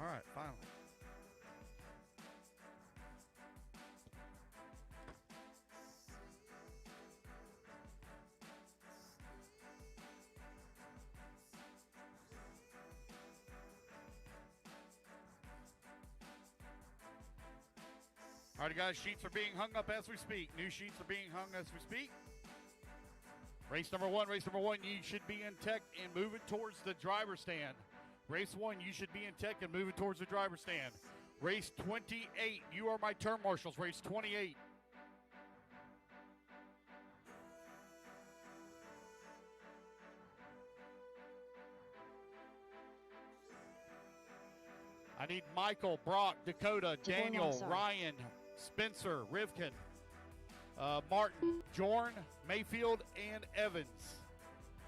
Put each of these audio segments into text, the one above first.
All right, finally. All right, guys, sheets are being hung up as we speak. New sheets are being hung as we speak. Race number one, you should be in tech and moving towards the driver's stand. Race 1, you should be in tech and moving towards the driver's stand. Race 28, you are my turn marshals. Race 28. I need Michael, Brock, Dakota, Daniel, Ryan, Spencer, Rivkin, Martin, Jorn, Mayfield, and Evans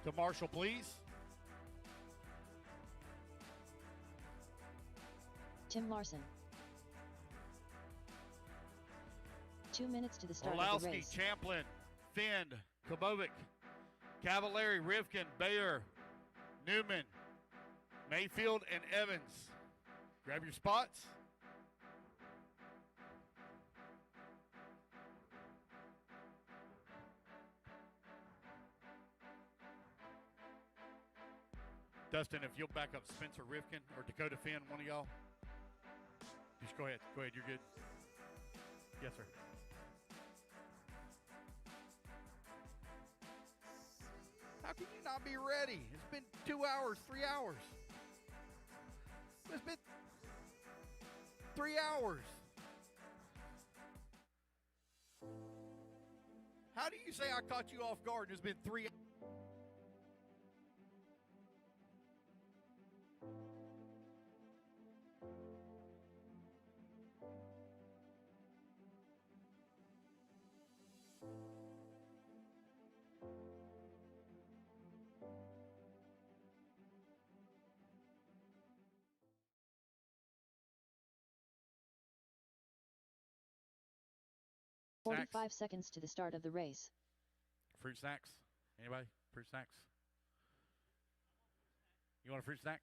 to marshal, please. Tim Larson. 2 minutes to the start of the race. Champlin, Finn, Kobovic, Cavallari, Rivkin, Bayer, Newman, Mayfield, and Evans. Grab your spots. Dustin, if you'll back up Spencer Rivkin or Dakota Finn, one of y'all. Just go ahead. Go ahead. You're good. Yes, sir. How can you not be ready? It's been 2 hours, 3 hours. It's been 3 hours. How do you say I caught you off guard? It's been 3 hours. Snacks. 45 seconds to the start of the race. Fruit snacks? Anybody? Fruit snacks? You want a fruit snack?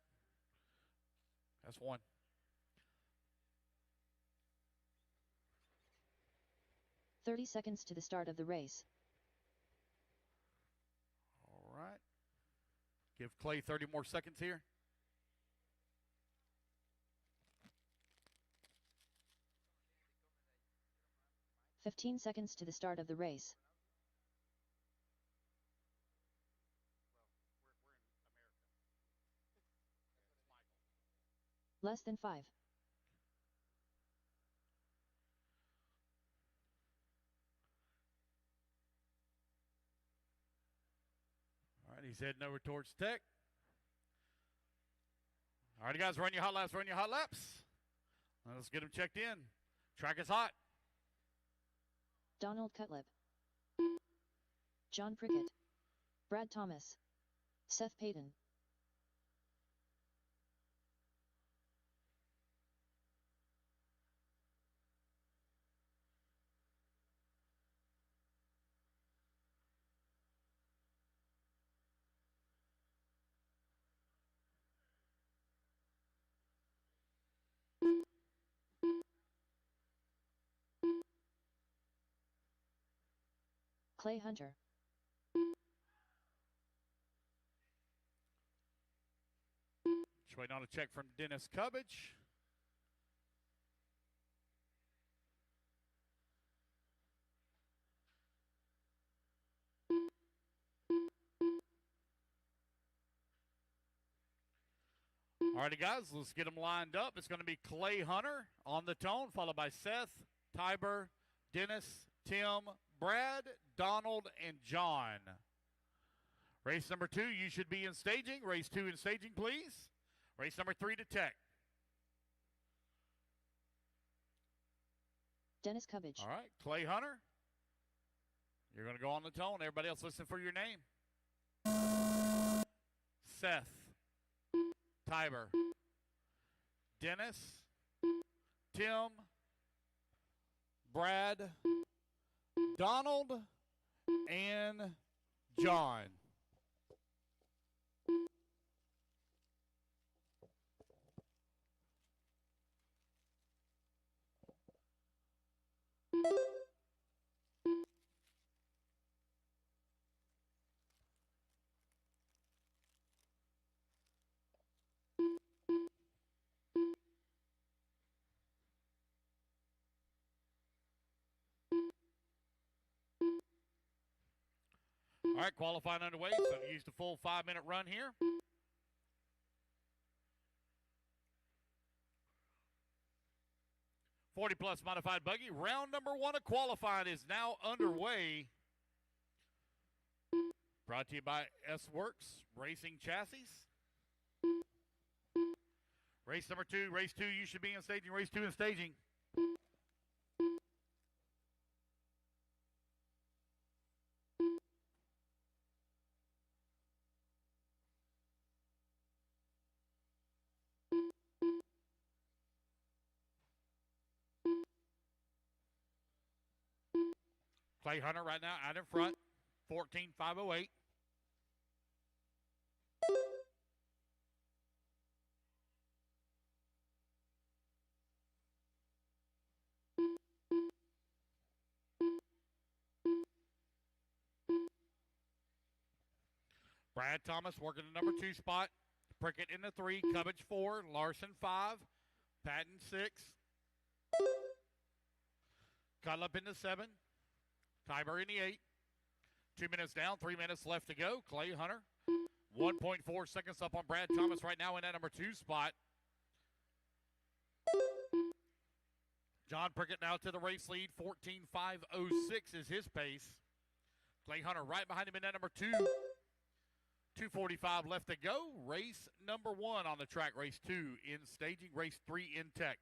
That's one. "30 seconds to the start of the race. All right. Give Clay 30 more seconds here. "15 seconds to the start of the race. Less than 5. All right, he's heading over towards Tech. All right, guys, run your hot laps, run your hot laps. Let's get them checked in. Track is hot. Donald Cutlip. John Prickett. Brad Thomas. Seth Payton. Clay Hunter. Just waiting on a check from Dennis Cubbage. All righty, guys, let's get them lined up. It's going to be Clay Hunter on the tone, followed by Seth, Tiber, Dennis, Tim, Brad, Donald, and John. Race number 2, you should be in staging. Race 2 in staging, please. Race number 3 to Tech. Dennis Cubbage. All right, Clay Hunter. You're going to go on the tone. Everybody else listen for your name. Seth. Tiber. Dennis. Tim. Brad. Donald. And John. All right, qualifying underway, so use the full 5-minute run here. +40 modified buggy. Round number 1 of qualifying is now underway. Brought to you by S-Works Racing Chassis. Race number 2, race 2, you should be in staging. Race 2 in staging. Clay Hunter right now out in front, 14,508. Brad Thomas working the number 2 spot. Prickett in the 3, Cubbage 4, Larson 5, Patton 6. Cutlip in the 7, Tiber in the 8. 2 minutes down, 3 minutes left to go. Clay Hunter, 1.4 seconds up on Brad Thomas right now in that number 2 spot. John Prickett now to the race lead, 14,506 is his pace. Clay Hunter right behind him in that number 2. 2:45 left to go. Race number 1 on the track. Race 2 in staging. Race 3 in tech.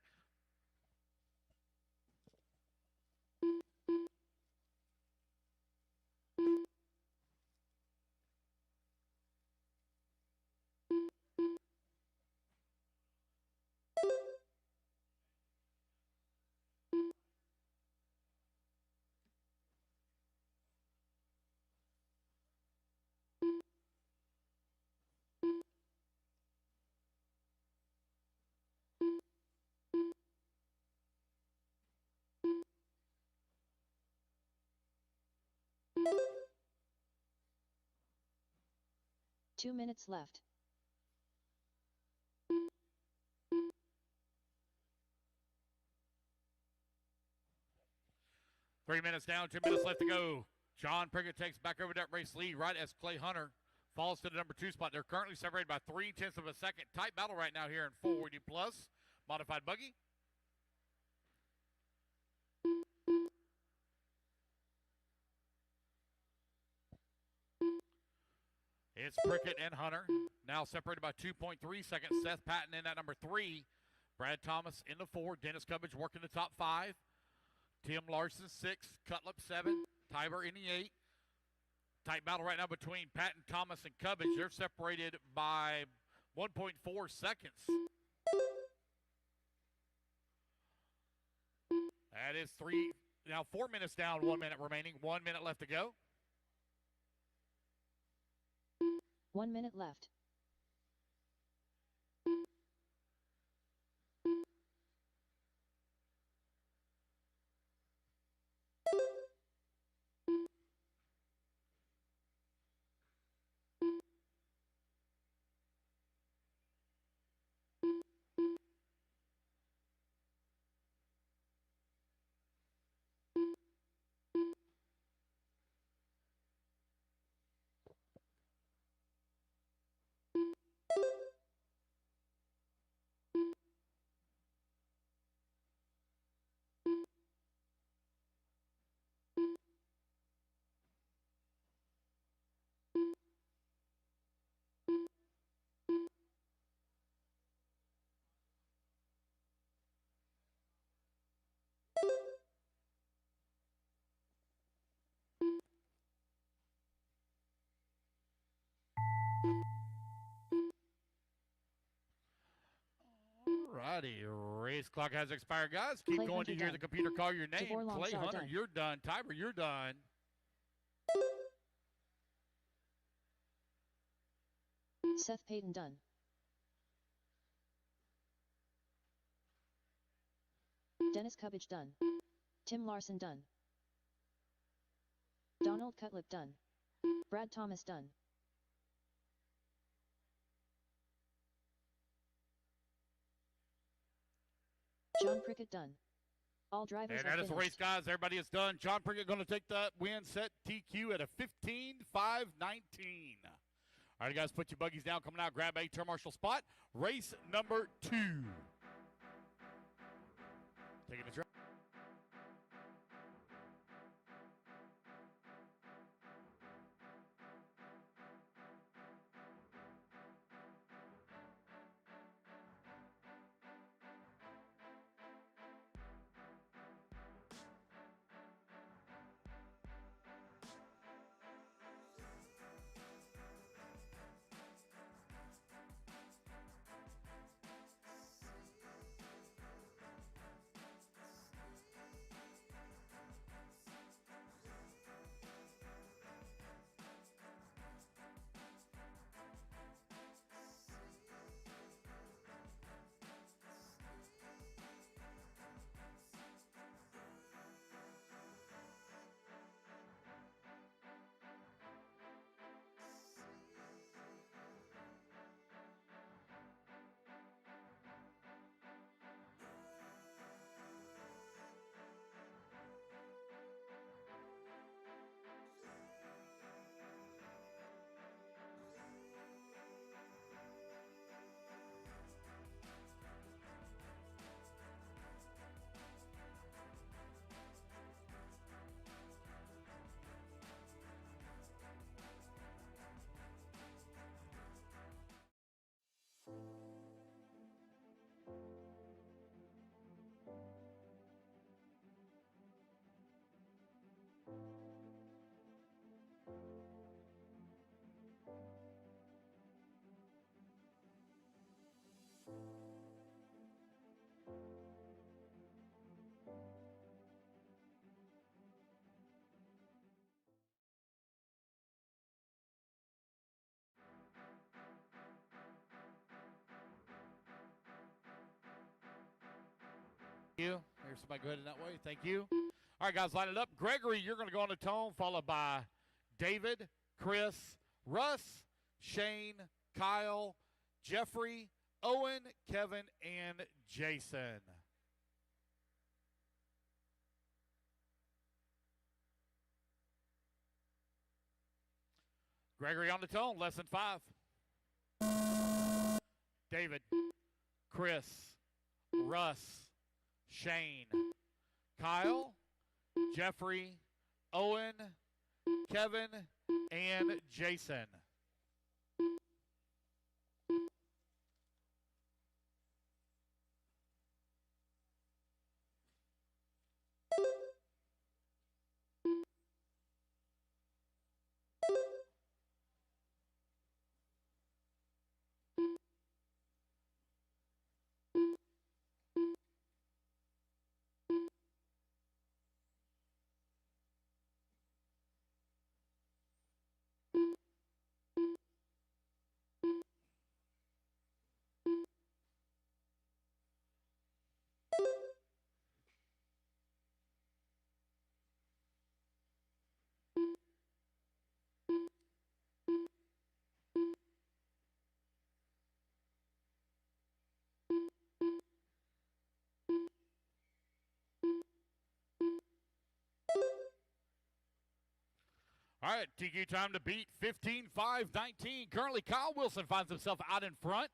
Two minutes left. Three minutes down, 2 minutes left to go. John Prickett takes back over that race lead right as Clay Hunter falls to the number 2 spot. They're currently separated by 0.3 of a second. Tight battle right now here in 480 plus. Modified buggy. It's Prickett and Hunter. Now separated by 2.3 seconds. Seth Patton in at number 3. Brad Thomas in the 4. Dennis Cubbage working the top 5. Tim Larson 6. Cutlip 7. Tiber in the 8. Tight battle right now between Patton, Thomas, and Cubbage. They're separated by 1.4 seconds. That is 4 minutes down, 1 minute remaining. 1 minute left to go. 1 minute left. Alrighty, race clock has expired, guys. Keep Clay going Hunter to hear done. the computer call your name. Javor Clay Longsar Hunter, done. you're done. Tiber, you're done. Seth Payton done. Dennis Cubbage done. Tim Larson done. Donald Cutlip done. Brad Thomas done. John Prickett done. All drivers And have that is the race, finished. guys. Everybody is done. John Prickett going to take that win, set TQ at a 15.519. All right, guys, put your buggies down. Coming out, grab a turn marshal spot. Race number 2. Taking the track. You. Here's somebody go ahead in that way. Thank you. All right, guys, line it up. Gregory, you're going to go on the tone, followed by David, Chris, Russ, Shane, Kyle, Jeffrey, Owen, Kevin, and Jason. Gregory on the tone, lesson 5. David, Chris, Russ, Shane, Kyle, Jeffrey, Owen, Kevin, and Jason. All right, TQ time to beat 15.519. Currently, Kyle Wilson finds himself out in front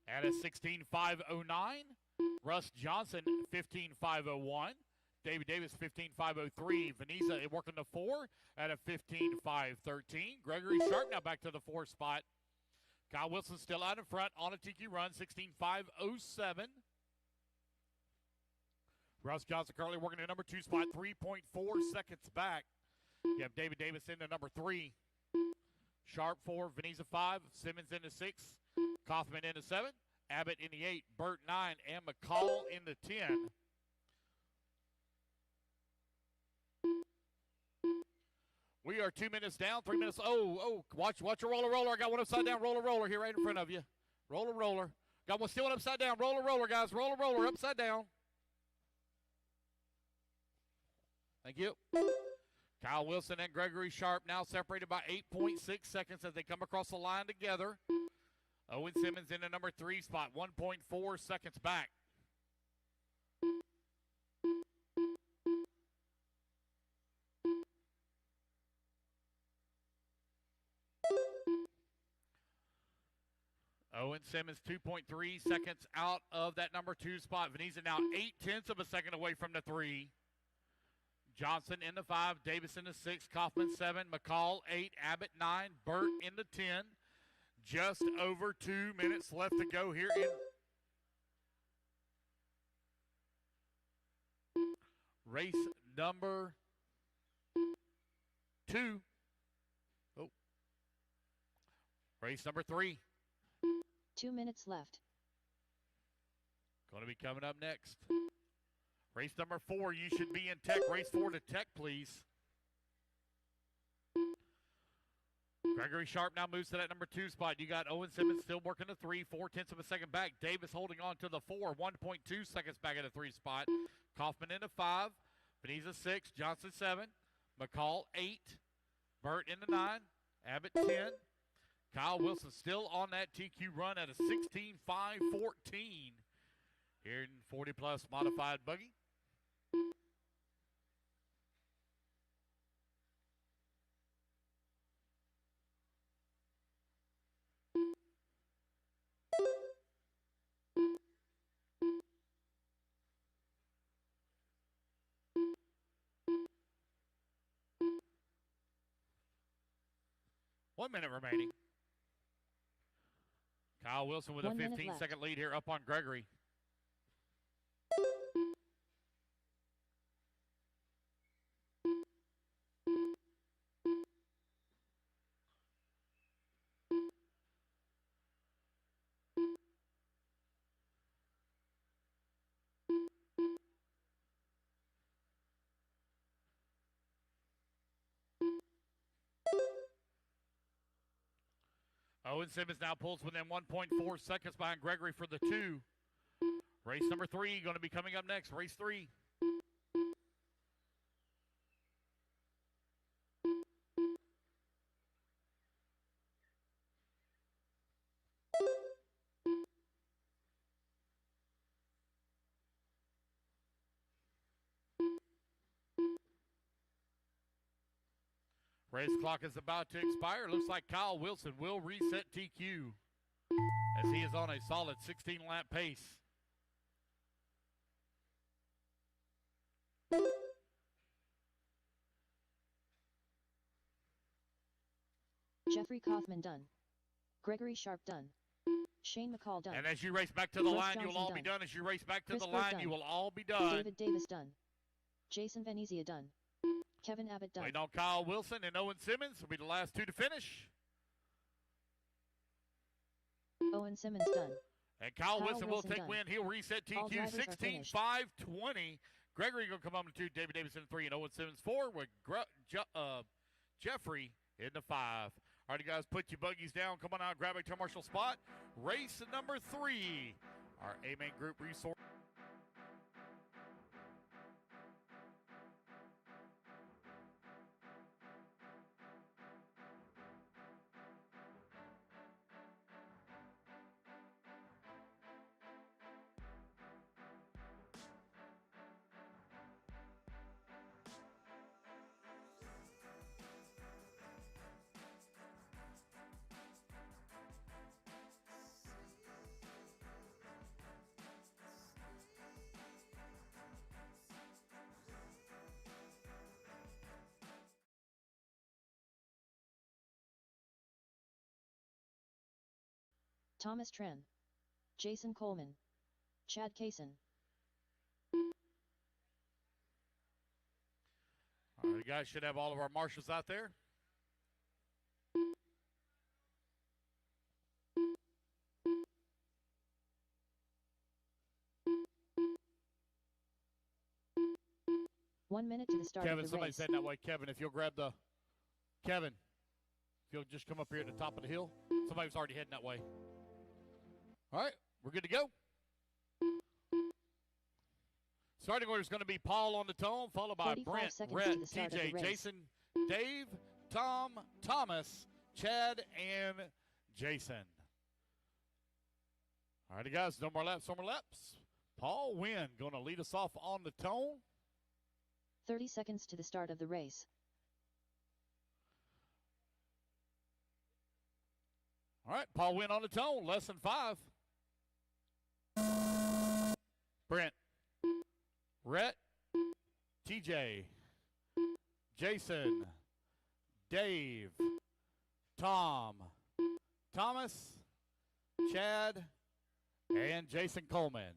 at a 16.509. Russ Johnson, 15.501. David Davis, 15.503. Vanessa working the 4 at a 15.513. Gregory Sharp now back to the 4 spot. Kyle Wilson still out in front on a TQ run, 16.507. Russ Johnson currently working the number 2 spot, 3.4 seconds back. You have David Davis into number 3. Sharp 4, Vanessa 5, Simmons into 6, Kaufman into 7, Abbott in the 8, Burt 9, and McCall in the 10. We are 2 minutes down, 3 minutes. Watch your roller. I got one upside down roller here right in front of you. Roller. Got one still one upside down. Roller, guys. Roller, upside down. Thank you. Kyle Wilson and Gregory Sharp now separated by 8.6 seconds as they come across the line together. Owen Simmons in the number 3 spot, 1.4 seconds back. Owen Simmons 2.3 seconds out of that number 2 spot. Veneza now 0.8 of a second away from the 3. Johnson in the 5, Davis in the 6, Kaufman 7, McCall 8, Abbott 9, Burt in the 10. Just over 2 minutes left to go here in race number 2. Oh. Race number 3. 2 minutes left. Going to be coming up next. Race number 4, you should be in Tech. Race 4 to Tech, please. Gregory Sharp now moves to that number 2 spot. You got Owen Simmons still working the 3, 0.4 of a second back. Davis holding on to the 4, 1.2 seconds back at the 3 spot. Kaufman in the 5, Veneza 6, Johnson 7, McCall 8, Burt in the 9, Abbott 10. Kyle Wilson still on that TQ run at a 16.5.14 here in 40-plus modified buggy. One minute remaining. Kyle Wilson with a 15-second lead here up on Gregory. Owen Simmons now pulls within 1.4 seconds behind Gregory for the 2. Race number 3 going to be coming up next. Race 3. Race clock is about to expire. Looks like Kyle Wilson will reset TQ as he is on a solid 16-lap pace. Jeffrey Kaufman done. Gregory Sharp done. Shane McCall done. And as you race back to the line, you will all be done. As you race back to the line, you will all be done. David Davis done. Jason Venezia done. Kevin Abbott done. Waiting on Kyle Wilson and Owen Simmons will be the last 2 to finish. Owen Simmons done. And Kyle Wilson will take done. win. He'll reset TQ 16.520. Gregory going to come on to 2, David Davis in 3, and Owen Simmons 4 with Jeffrey in the 5. All right, guys, put your buggies down. Come on out, grab a turn marshal spot. Race number 3. Our A-Main Group resource. Thomas Tren. Jason Coleman. Chad Kaysen. All right, you guys should have all of our marshals out there. One minute to the start Kevin, of the somebody's race. heading that way. Kevin, if you'll grab the... Kevin, if you'll just come up here at the top of the hill. Somebody was already heading that way. All right, we're good to go. Starting order is going to be Paul on the tone, followed by Brent, Rhett, TJ, Jason, Dave, Tom, Thomas, Chad, and Jason. All right, guys, no more laps, no more laps. Paul Wynn going to lead us off on the tone. 30 seconds to the start of the race. All right, Paul Wynn on the tone, less than 5. Brent, Rhett, TJ, Jason, Dave, Tom, Thomas, Chad, and Jason Coleman.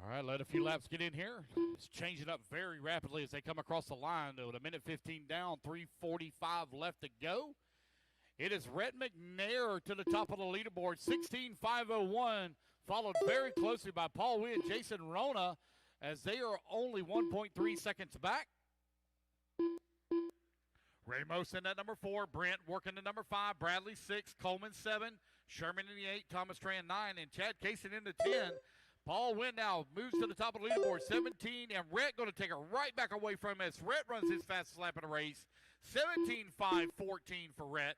All right, let a few laps get in here. It's changing up very rapidly as they come across the line. With a minute 15 down, 3:45 left to go. It is Rhett McNair to the top of the leaderboard, 16,501, followed very closely by Paul Wynn, Jason Rona, as they are only 1.3 seconds back. Ramos in at number 4, Brent working to number 5, Bradley 6, Coleman 7, Sherman in the 8, Thomas Tran 9, and Chad Kaysen in the 10. Paul Wynn now moves to the top of the leaderboard, 17, and Rhett going to take it right back away from him as Rhett runs his fastest lap in the race, 17.514 for Rhett.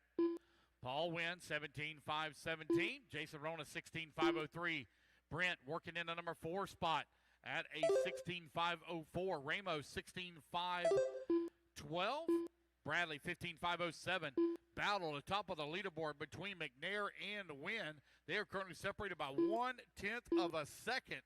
Paul Wynn, 17.517. Jason Rona, 16.503. Brent working in the number 4 spot at a 16.504. Ramos, 16.512. Bradley, 15.507. Battle at the top of the leaderboard between McNair and Wynn. They are currently separated by 1/10 of a second.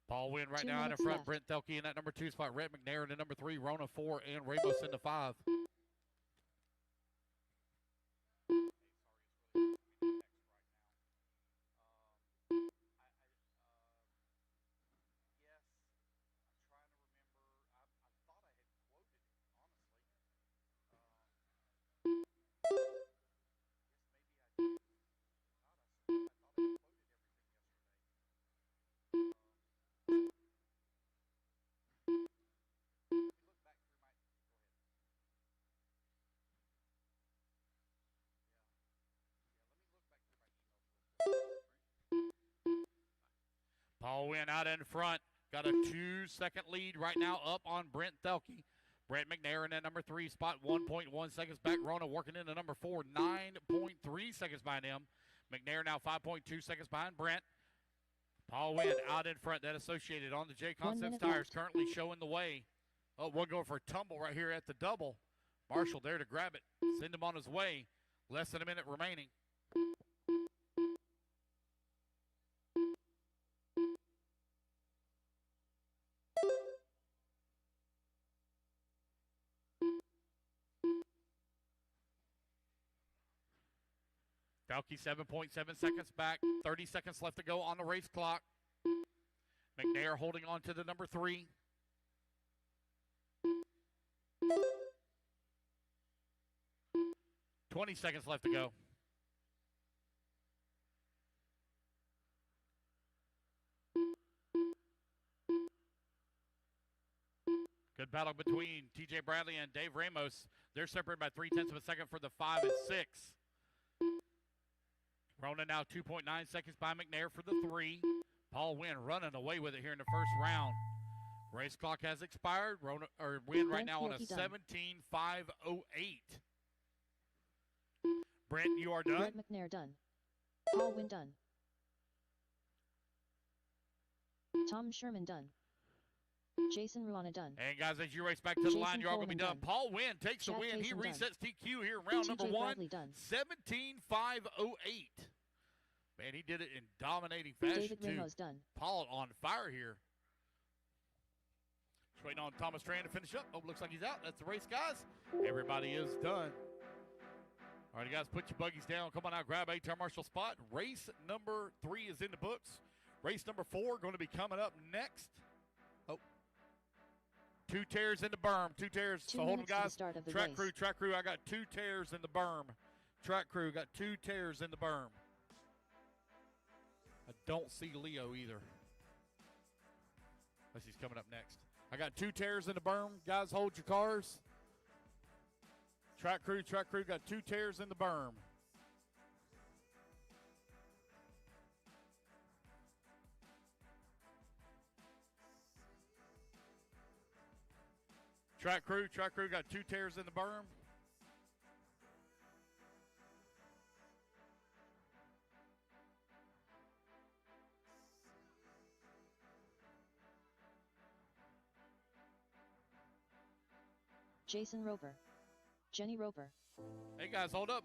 Paul Wynn right 2 now in the minutes front. left. Brent Thelke in that number 2 spot. Rhett McNair in the number 3. Rona 4 and Ramos in the 5. Paul Wynn out in front. Got a 2-second lead right now up on Brent Thelke. Brent McNair in that number 3 spot, 1.1 seconds back. Rona working in the number 4, 9.3 seconds behind him. McNair now 5.2 seconds behind Brent. Paul Wynn out in front. That Associated on the J Concepts tires currently showing the way. Oh, one going for a tumble right here at the double. Marshall there to grab it. Send him on his way. Less than a minute remaining. Thelke 7.7 seconds back. 30 seconds left to go on the race clock. McNair holding on to the number 3. $20 seconds left to go. Good battle between TJ Bradley and Dave Ramos. They're separated by 0.3 of a second for the 5 and 6. Rona now 2.9 seconds by McNair for the 3. Paul Wynn running away with it here in the first round. Race clock has expired. Wynn right now on a 17.508. Brent, you are done. Brett McNair done. Paul Wynn done. Tom Sherman done. Jason Ruana done. And guys, as you race back to the line, you're all going to be done. Paul Wynn takes the win. He resets TQ here in round number 1. 17.508. Man, he did it in dominating fashion, David Ramos done. Paul on fire here. Just waiting on Thomas Tran to finish up. Oh, looks like he's out. That's the race, guys. Everybody is done. All right, guys, put your buggies down. Come on out, grab a turn marshal spot. Race number 3 is in the books. Race number 4 going to be coming up next. Oh. 2 tears in the berm. 2 tears. So hold them, guys. Track crew. I got 2 tears in the berm. Track crew got 2 tears in the berm. I don't see Leo either. Unless he's coming up next. I got 2 tears in the berm. Guys, hold your cars. Track crew got 2 tears in the berm. Track crew got 2 tears in the berm. Jason Roper. Jenny Roper. Hey guys, hold up.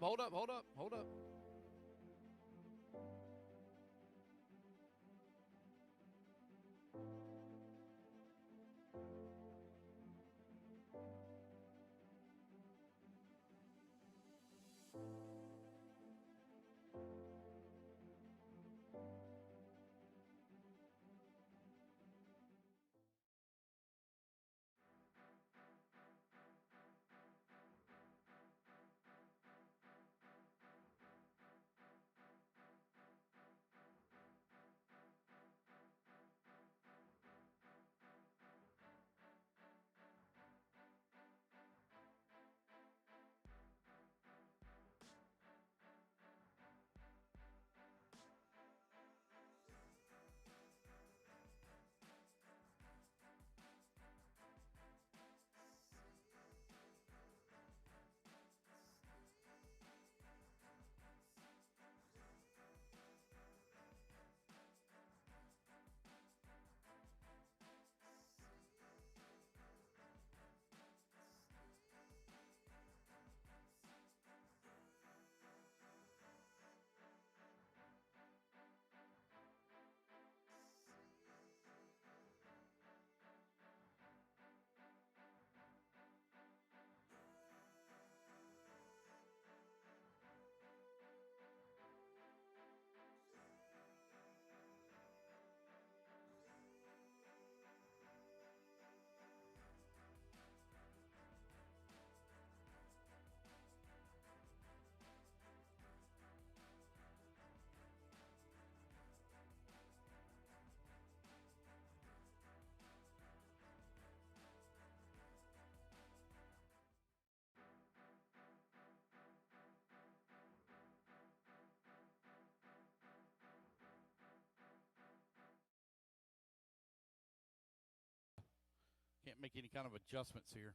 Can't make any kind of adjustments here.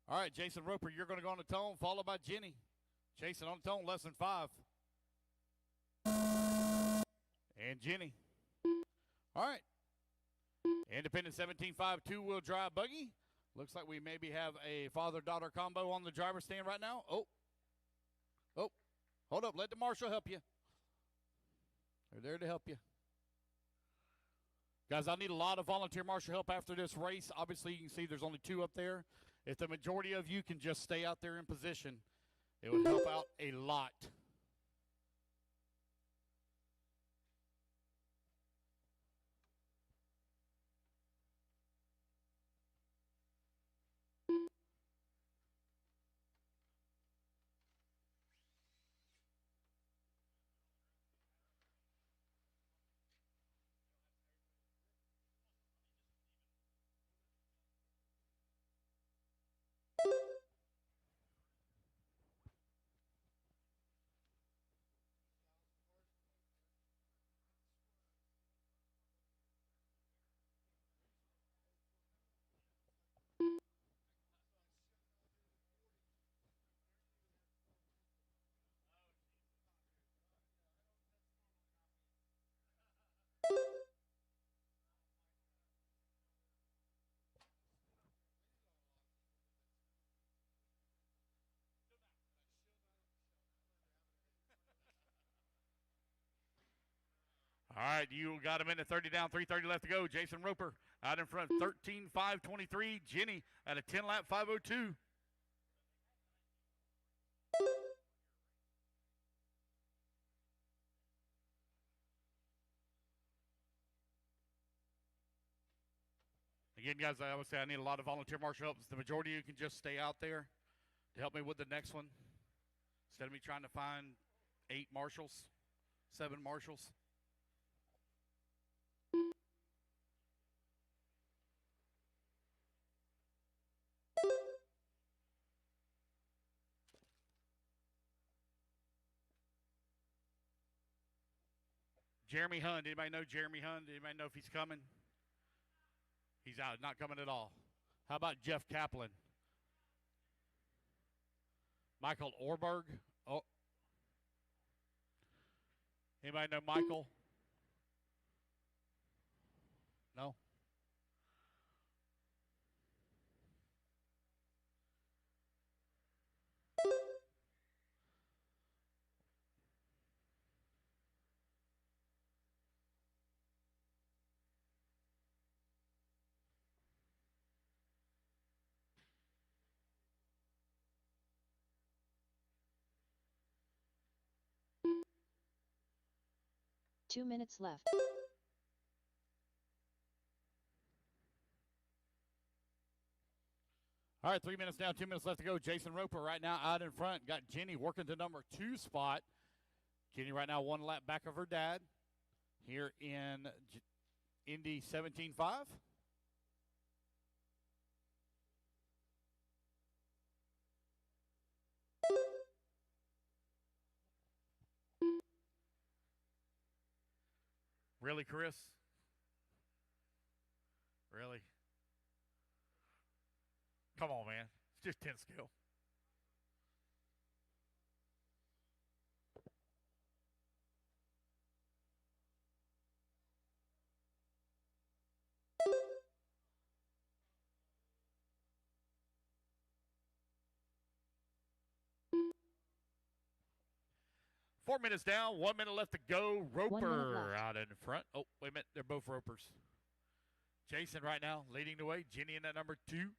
All right, Jason Roper, you're going to go on the tone, followed by Jenny. Jason on the tone, less than 5. And Jenny. All right. Independent 17.5 two-wheel drive buggy. Looks like we maybe have a father-daughter combo on the driver's stand right now. Oh. Hold up. Let the marshal help you. They're there to help you. Guys, I need a lot of volunteer marshal help after this race. Obviously, you can see there's only 2 up there. If the majority of you can just stay out there in position, it would help out a lot. All right, you got a minute 30 down, 3:30 left to go. Jason Roper out in front, 13.523. Jenny at a 10 lap 5:02. Again, guys, I always say I need a lot of volunteer marshal help. The majority of you can just stay out there to help me with the next one instead of me trying to find 8 marshals, 7 marshals. Jeremy Hund. Anybody know Jeremy Hund? Anybody know if he's coming? He's out. Not coming at all. How about Jeff Kaplan? Michael Orberg. Oh. Anybody know Michael? No? Two minutes left. All right, 3 minutes down, 2 minutes left to go. Jason Roper right now out in front. Got Jenny working the number 2 spot. Jenny right now 1 lap back of her dad here in Indy 17.5. Really, Chris? Really? Come on, man. It's just 10 skill. Four minutes down, 1 minute left to go. Roper out in front. Oh, wait a minute. They're both Ropers. Jason right now leading the way. Jenny in that number 2.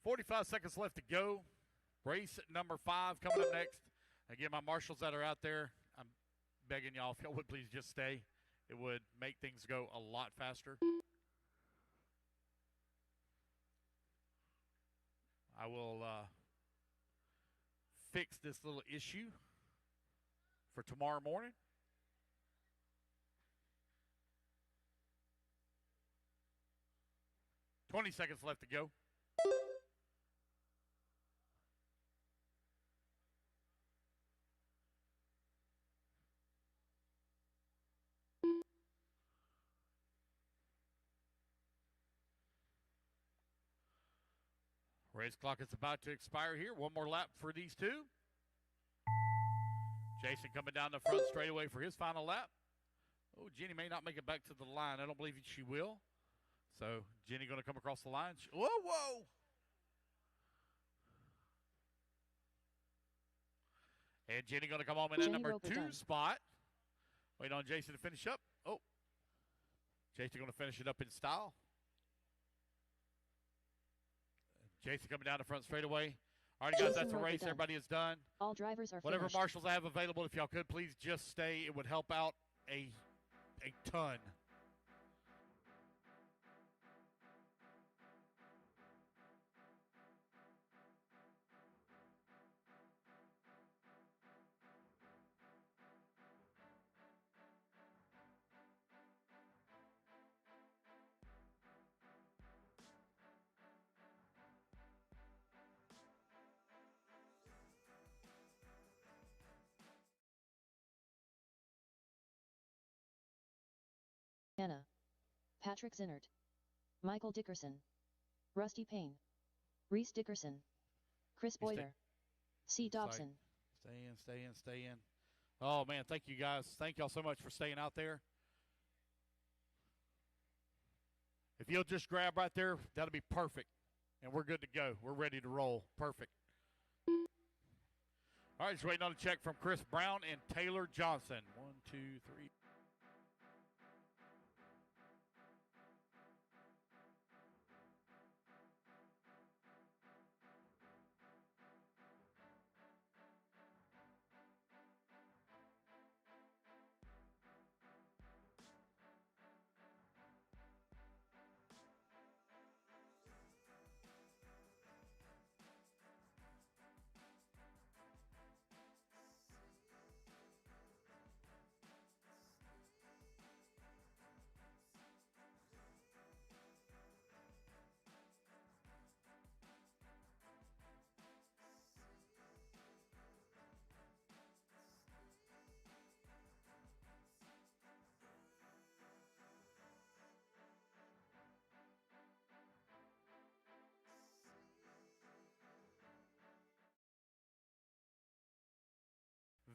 45 seconds left to go. Race number 5 coming up next. Again, my marshals that are out there, I'm begging y'all, if y'all would please just stay. It would make things go a lot faster. I will fix this little issue for tomorrow morning. $20 seconds left to go. Race clock is about to expire here. One more lap for these two. Jason coming down the front straightaway for his final lap. Oh, Jenny may not make it back to the line. I don't believe she will. So, Jenny going to come across the line. Whoa, whoa. And Jenny going to come home in that number 2 spot. Wait on Jason to finish up. Oh. Jason going to finish it up in style. Jason coming down the front straightaway. All right, guys, that's the race. Everybody is done. All drivers are Whatever finished. marshals I have available, if y'all could, please just stay. It would help out a ton. Anna. Patrick Zinnert. Michael Dickerson. Rusty Payne. Reese Dickerson. Chris Boyer. C. Dobson. Stay in. Oh, man, thank you, guys. Thank y'all so much for staying out there. If you'll just grab right there, that'll be perfect. And we're good to go. We're ready to roll. Perfect. All right, just waiting on a check from Chris Brown and Taylor Johnson. 1, 2, 3.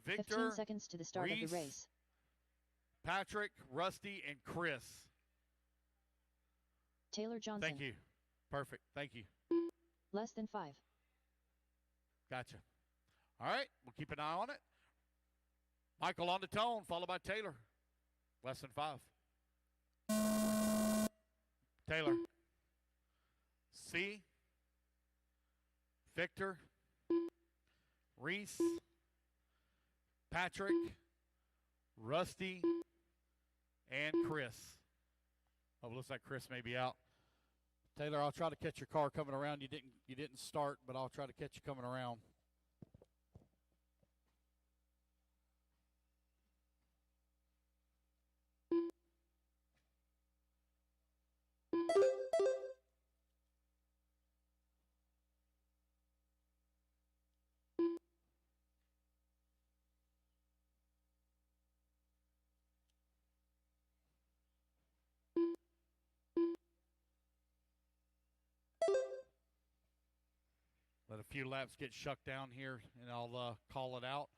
Victor, 15 seconds to the start Reese, of the race. Patrick, Rusty, and Chris. Taylor Johnson. Thank you. Perfect. Thank you. Less than 5. Gotcha. All right, we'll keep an eye on it. Michael on the tone, followed by Taylor. Less than 5. Taylor. C. Victor. Reese. Patrick. Rusty. And Chris. Oh, looks like Chris may be out. Taylor, I'll try to catch your car coming around. You didn't start, but I'll try to catch you coming around. Let a few laps get shucked down here, and I'll call it out.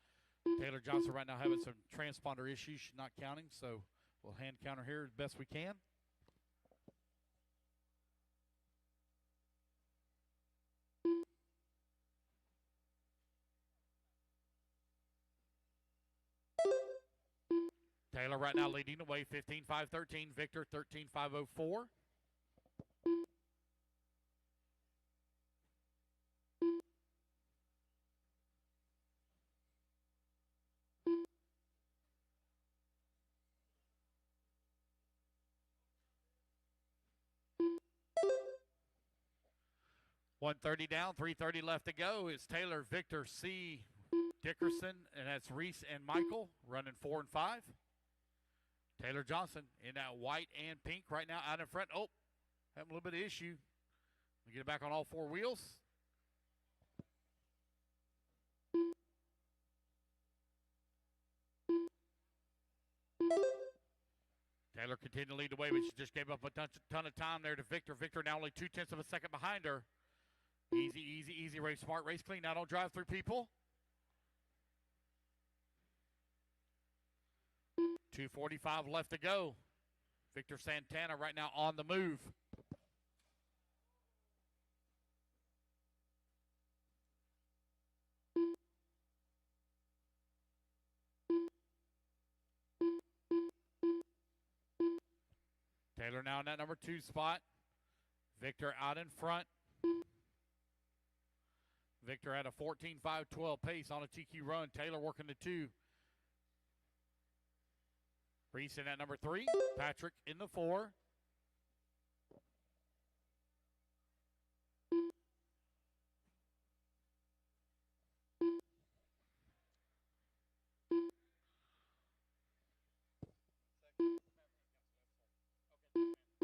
Taylor Johnson right now having some transponder issues, not counting, so we'll hand counter here as best we can. Taylor right now leading the way, 15.513. Victor, 13.504. .130 down, 3:30 left to go. It's Taylor, Victor, C, Dickerson, and that's Reese and Michael running 4 and 5. Taylor Johnson in that white and pink right now out in front. Oh, having a little bit of issue. We get it back on all 4 wheels. Taylor continued to lead the way, but she just gave up a ton of time there to Victor. Victor now only 0.2 of a second behind her. Easy, easy, easy race. Smart race clean. Now don't drive through people. 2:45 left to go. Victor Santana right now on the move. Taylor now in that number 2 spot. Victor out in front. Victor had a 14.512 pace on a TQ run. Taylor working the 2. Reese in at number 3. Patrick in the 4.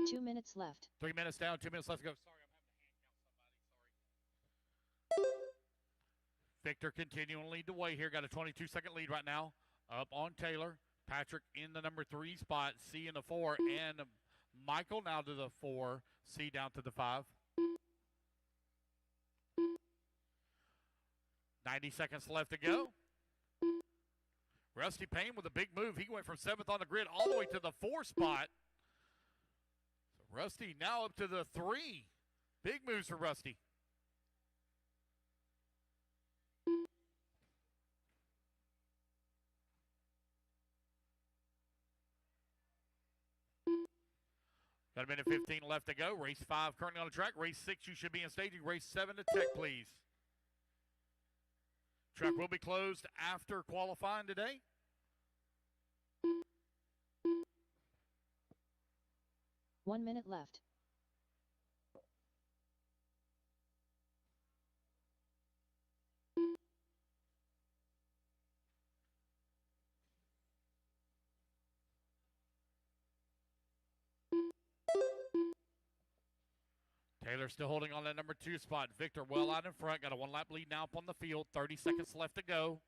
Two minutes left. 3 minutes down, 2 minutes left to go. Sorry, I'm having to hand count somebody. Sorry. Victor continuing to lead the way here. Got a 22-second lead right now. Up on Taylor. Patrick in the number 3 spot. C in the 4. And Michael now to the 4. C down to the 5. 90 seconds left to go. Rusty Payne with a big move. He went from 7th on the grid all the way to the 4 spot. So Rusty now up to the 3. Big moves for Rusty. Got a minute 15 left to go. Race 5 currently on the track. Race 6, you should be in staging. Race 7 to Tech, please. Track will be closed after qualifying today. One minute left. Taylor still holding on that number 2 spot. Victor well out in front. Got a 1 lap lead now up on the field. 30 seconds left to go.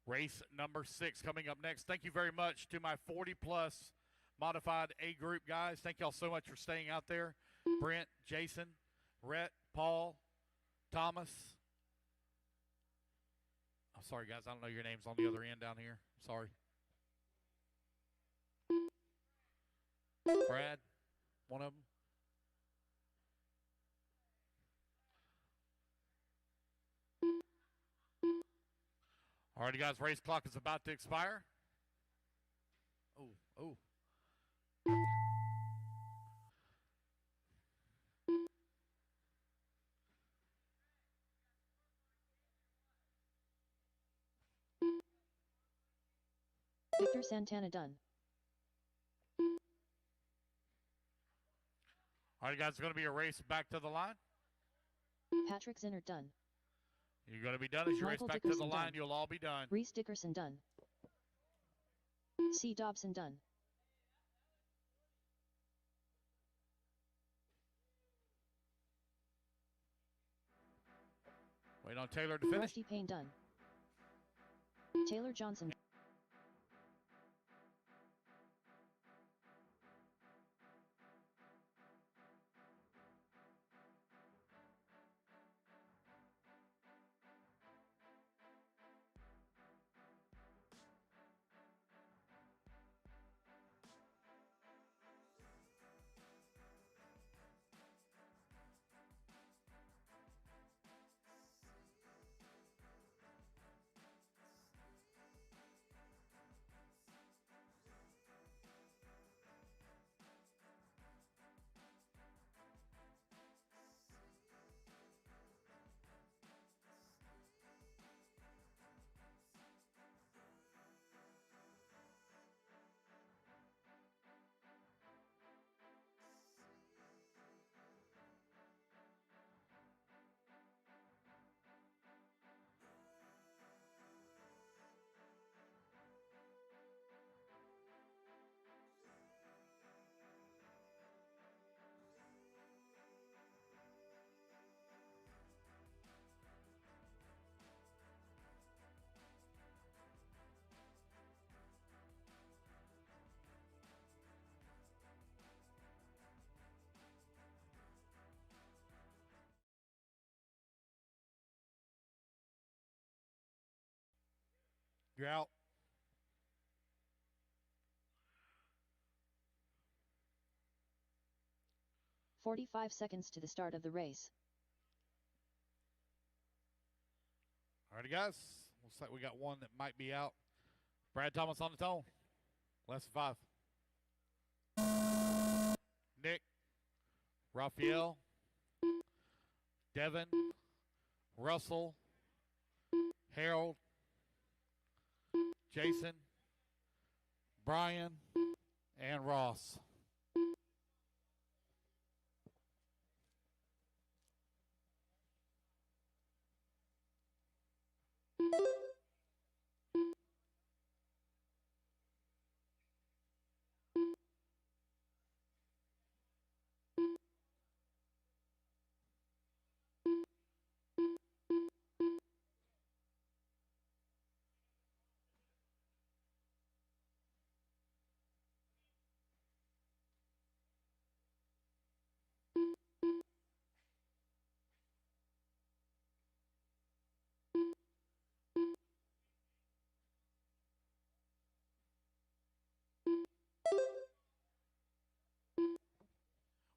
Race number 6 coming up next. Thank you very much to my 40-plus modified A group guys. Thank y'all so much for staying out there. Brent, Jason, Rhett, Paul, Thomas. I'm sorry, guys. I don't know your names on the other end down here. Sorry. Brad, one of them. All righty, guys. Race clock is about to expire. Oh. Victor Santana done. All right, guys. It's going to be a race back to the line. Patrick Zinner done. You're going to be done as you race Michael back Dickerson to the line. done. You'll all be done. Reese Dickerson done. C. Dobson done. Wait on Taylor to finish. Rusty Payne done. Taylor Johnson. You're out. "45 seconds to the start of the race. All righty, guys. Looks like we got one that might be out. Brad Thomas on the tone. Less than 5. Nick, Raphael, Devin, Russell, Harold, Jason, Brian, and Ross.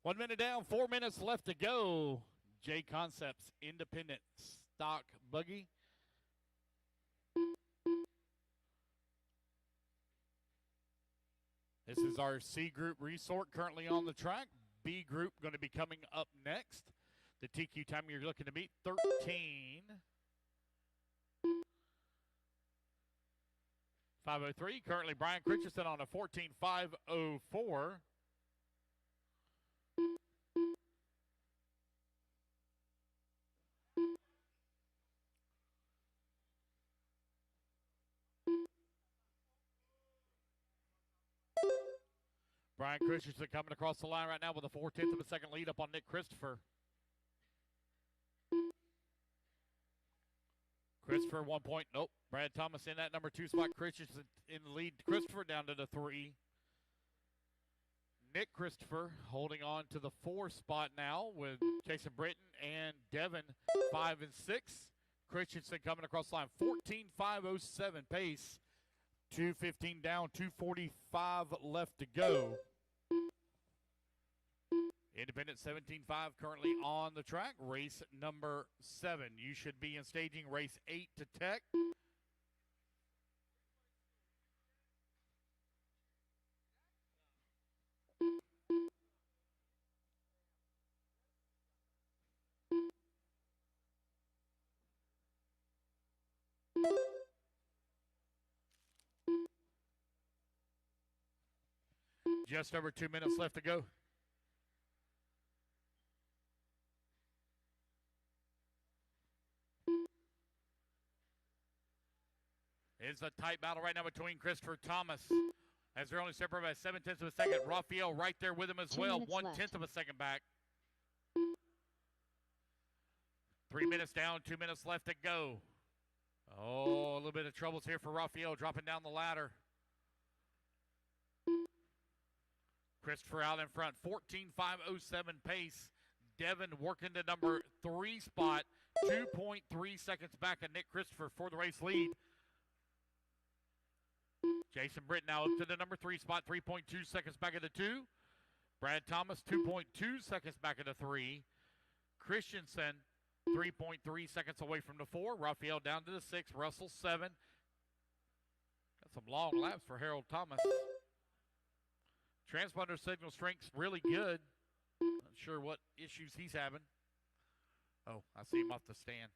One minute down, 4 minutes left to go. J Concepts Independent Stock Buggy. This is our C Group resort currently on the track. B Group going to be coming up next. The TQ time you're looking to beat, 13:503. Currently Brian Christensen on a 14:504. Brian Christensen coming across the line right now with a 4/10 of a second lead up on Nick Christopher. Christopher 1 point. Nope. Brad Thomas in that number 2 spot. Christensen in the lead. Christopher down to the 3. Nick Christopher holding on to the 4 spot now with Jason Britton and Devin 5 and 6. Christensen coming across the line. 14:507 pace. 2:15 down. 2:45 left to go. Independent 17.5 currently on the track. Race number 7. You should be in staging race 8 to Tech. Just over 2 minutes left to go. It's a tight battle right now between Christopher Thomas, as they're only separated by 7/10 of a second. Raphael right there with him as well, 1/10 of a second back. 3 minutes down, 2 minutes left to go. Oh, a little bit of troubles here for Raphael, dropping down the ladder. Christopher out in front, 14:507 pace. Devin working the number 3 spot, 2.3 seconds back of Nick Christopher for the race lead. Jason Britt now up to the number 3 spot, 3.2 seconds back of the 2. Brad Thomas, 2.2 seconds back of the 3. Christensen, 3.3 seconds away from the 4. Raphael down to the 6. Russell, 7. Got some long laps for Harold Thomas. Transponder signal strength's really good. Not sure what issues he's having. Oh, I see him off the stand.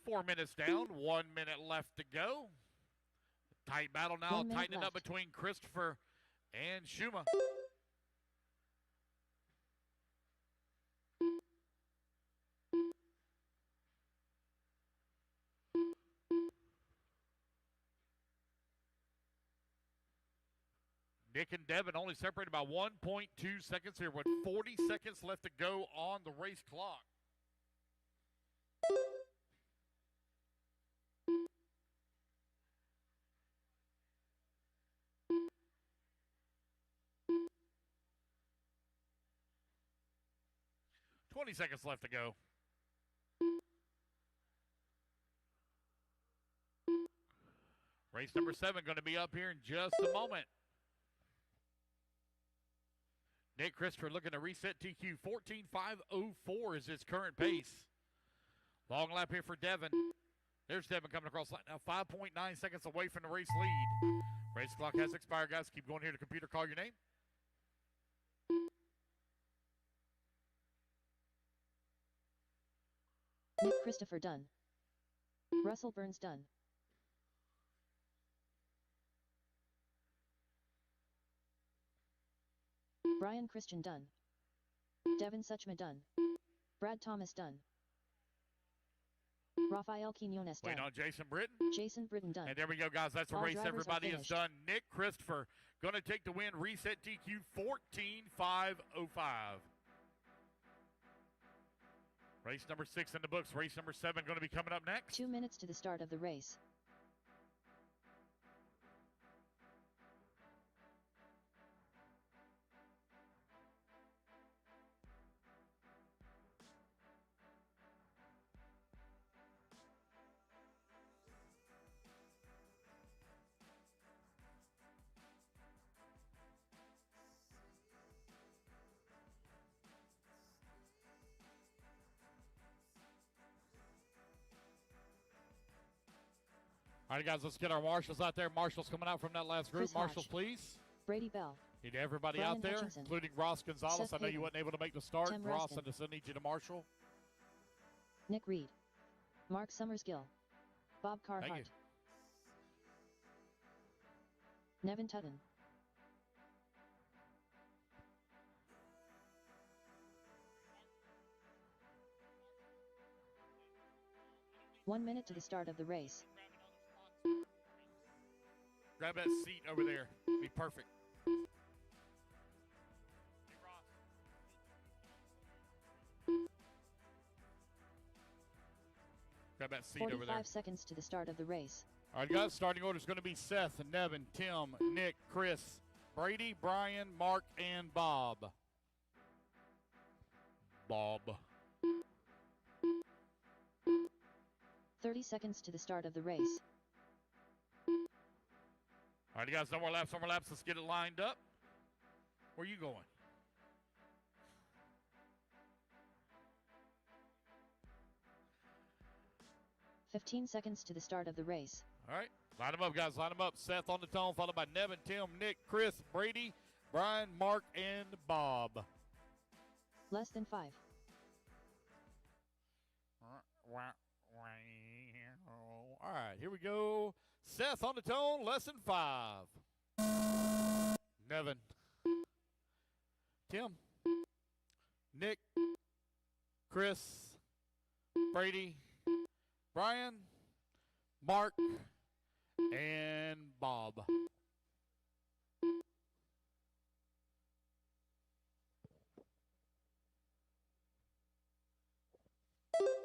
Four minutes down, 1 minute left to go. Tight battle now, tightening up between Christopher and Shuma. Nick and Devin only separated by 1.2 seconds here with 40 seconds left to go on the race clock. $20 seconds left to go. Race number 7 going to be up here in just a moment. Nick Christopher looking to reset TQ. 14:504 is his current pace. Long lap here for Devin. There's Devin coming across the line now, 5.9 seconds away from the race lead. Race clock has expired, guys. Keep going here to computer. Call your name. Nick Christopher done. Russell Burns done. Brian Christian done. Devin Suchma done. Brad Thomas done. Rafael Quinones done. Wait on Jason Britton. Jason Britton done. And there we go, guys. That's the All race drivers everybody are has finished. done. Nick Christopher going to take the win. Reset TQ 14:505. Race number 6 in the books. Race number 7 going to be coming up next. 2 minutes to the start of the race. All right, guys, let's get our marshals out there. Marshals coming out from that last group. Chris Marshals, Hodge. please. Brady Bell. Need everybody Brian out there, Hutchinson. including Ross Gonzalez. Seth I know you Payton. wasn't able to make the start. Tim Ross, Raskin. I just need you to marshal. Nick Reed. Mark Summersgill. Bob Thank you. Carhart. Nevin Tutton. One minute to the start of the race. Grab that seat over there. Be perfect. Grab that seat over there. 45 seconds to the start of the race. All right, guys, starting order is going to be Seth, Nevin, Tim, Nick, Chris, Brady, Brian, Mark, and Bob. Bob. 30 seconds to the start of the race. All right, guys, no more laps, no more laps. Let's get it lined up. Where are you going? "15 seconds to the start of the race. All right, line them up, guys. Line them up. Seth on the tone, followed by Nevin, Tim, Nick, Chris, Brady, Brian, Mark, and Bob. Less than 5. All right, here we go. Seth on the tone, lesson 5. Nevin, Tim, Nick, Chris, Brady, Brian, Mark, and Bob.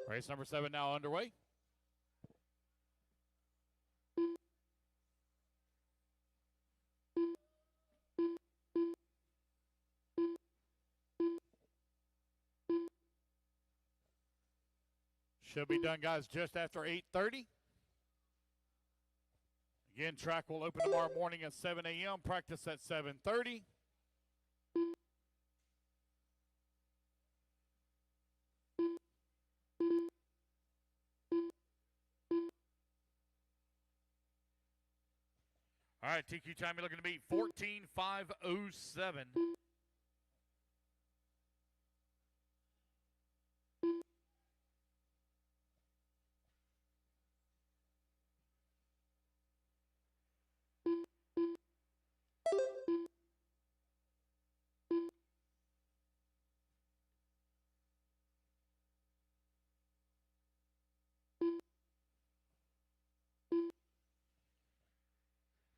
Race number 7 now underway. Should be done, guys, just after 8:30. Again, track will open tomorrow morning at 7 a.m. Practice at 7:30. All right, TQ time you're looking to beat 14:5:07.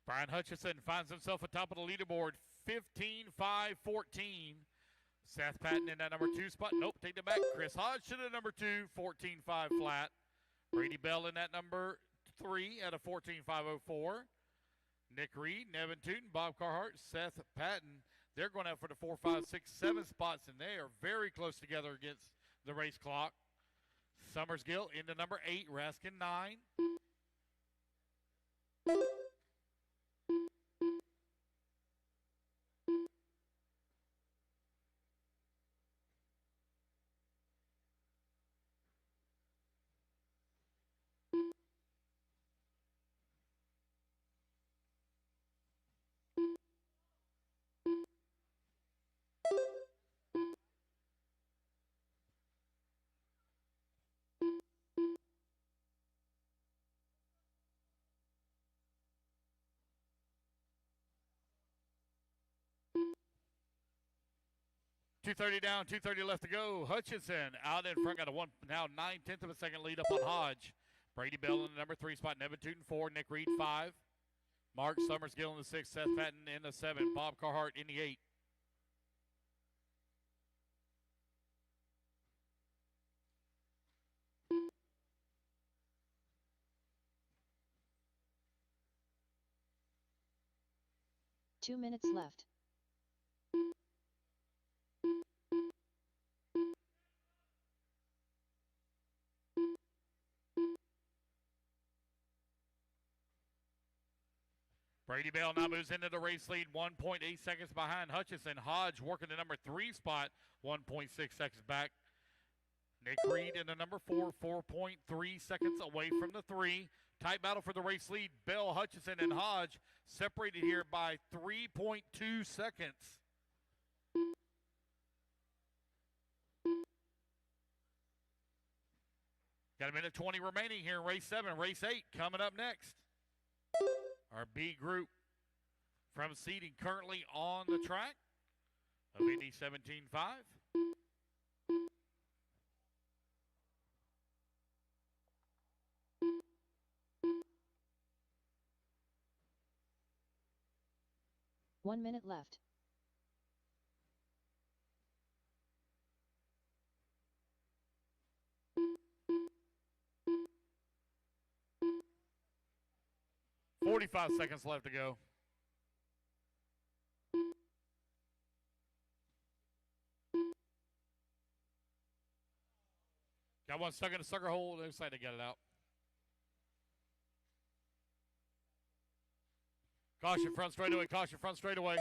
Brian Hutchinson finds himself atop of the leaderboard, 15:5:14. Seth Patton in that number 2 spot. Nope, take it back. Chris Hodge to the number 2, 14:5 flat. Brady Bell in that number 3 at a 14:5:04. Nick Reed, Nevin Tootin, Bob Carhart, Seth Patton. They're going out for the 4, 5, 6, 7 spots, and they are very close together against the race clock. Summersgill into number 8, Raskin 9. .230 down, 230 left to go. Hutchinson out in front, got a now 9/10 of a second lead up on Hodge. Brady Bell in the number 3 spot, Nevin Tootin 4, Nick Reed 5. Mark Summersgill in the 6, Seth Patton in the 7, Bob Carhart in the 8. Two minutes left. Brady Bell now moves into the race lead, 1.8 seconds behind Hutchinson. Hodge working the number 3 spot, 1.6 seconds back. Nick Reed into number 4, 4.3 seconds away from the 3. Tight battle for the race lead. Bell, Hutchinson, and Hodge separated here by 3.2 seconds. Got a minute 20 remaining here in race 7. Race 8 coming up next. Our B group from seating currently on the track of Indy 17.5. One minute left. "45 seconds left to go. Got one stuck in a sucker hole. They're excited to get it out. Caution front straightaway. Caution front straightaway.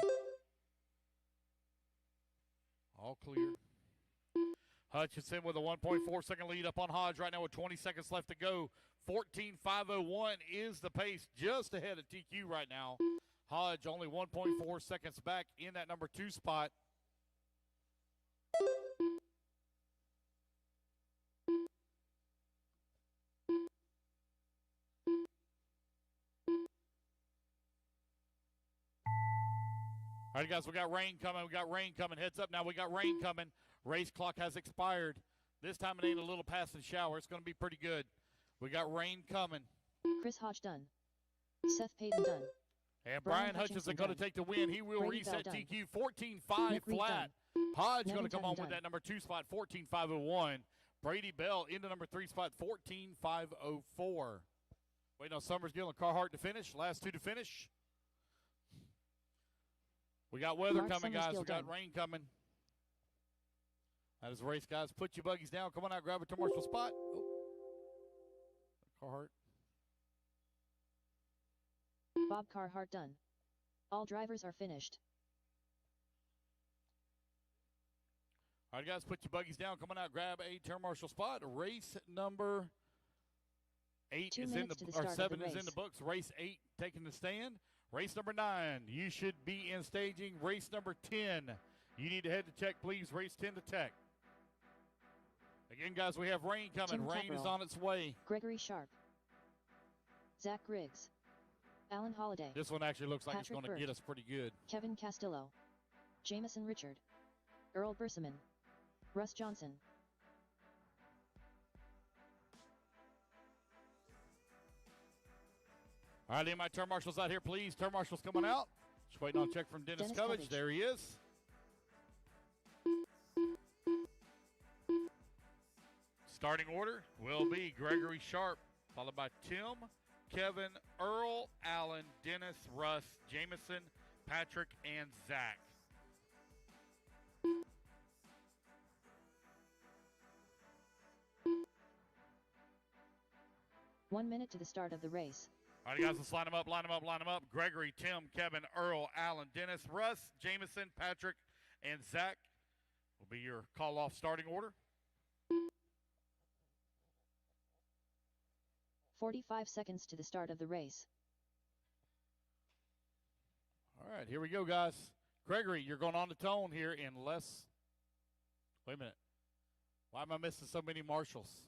All clear. Hutchinson with a 1.4 second lead up on Hodge right now with 20 seconds left to go. 14.501 is the pace, just ahead of TQ right now. Hodge only 1.4 seconds back in that number 2 spot. All right, guys, we got rain coming. We got rain coming. Heads up now. We got rain coming. Race clock has expired. This time it ain't a little pass and shower. It's going to be pretty good. We got rain coming. Chris Hodge done. Seth Payton done. And Brian Hutchinson going to take the win. He will Brady reset Bell TQ 14.5 flat. Hodge going to come on with that number 2 spot, 14.501. Brady Bell into number 3 spot, 14.504. Waiting on Summersgill and Carhart to finish. Last 2 to finish. We got weather Mark coming, guys. We got done. rain coming. That is the race, guys. Put your buggies down. Come on out, grab a commercial spot. Oh. Carhart. Bob Carhart done. All drivers are finished. All right, guys, put your buggies down. Come on out, grab a turn marshal spot. Race number 8 2 is in minutes the, to the or start of the 7 is in race. the books. Race 8 taking the stand. Race number 9, you should be in staging. Race number 10, you need to head to tech, please. Race 10 to tech. Again, guys, we have rain coming. Tim Rain is Capperell. on its way. Gregory Sharp. Zach Griggs. Alan Holliday. This one actually looks like it's Patrick going to get Burt. us pretty good. Kevin Castillo. Jamison Richard. Earl Berseman. Russ Johnson. All right, any of my turn marshals out here, please. Turn marshals coming out. Just waiting on a check from Dennis Dennis Covage. Covage. There he is. Starting order will be Gregory Sharp, followed by Tim, Kevin, Earl, Allen, Dennis, Russ, Jamison, Patrick, and Zach. One minute to the start of the race. All right, guys, let's line them up, line them up, line them up. Gregory, Tim, Kevin, Earl, Allen, Dennis, Russ, Jamison, Patrick, and Zach will be your call-off starting order. 45 seconds to the start of the race. All right, here we go, guys. Gregory, you're going on the tone here in less. Wait a minute. Why am I missing so many marshals?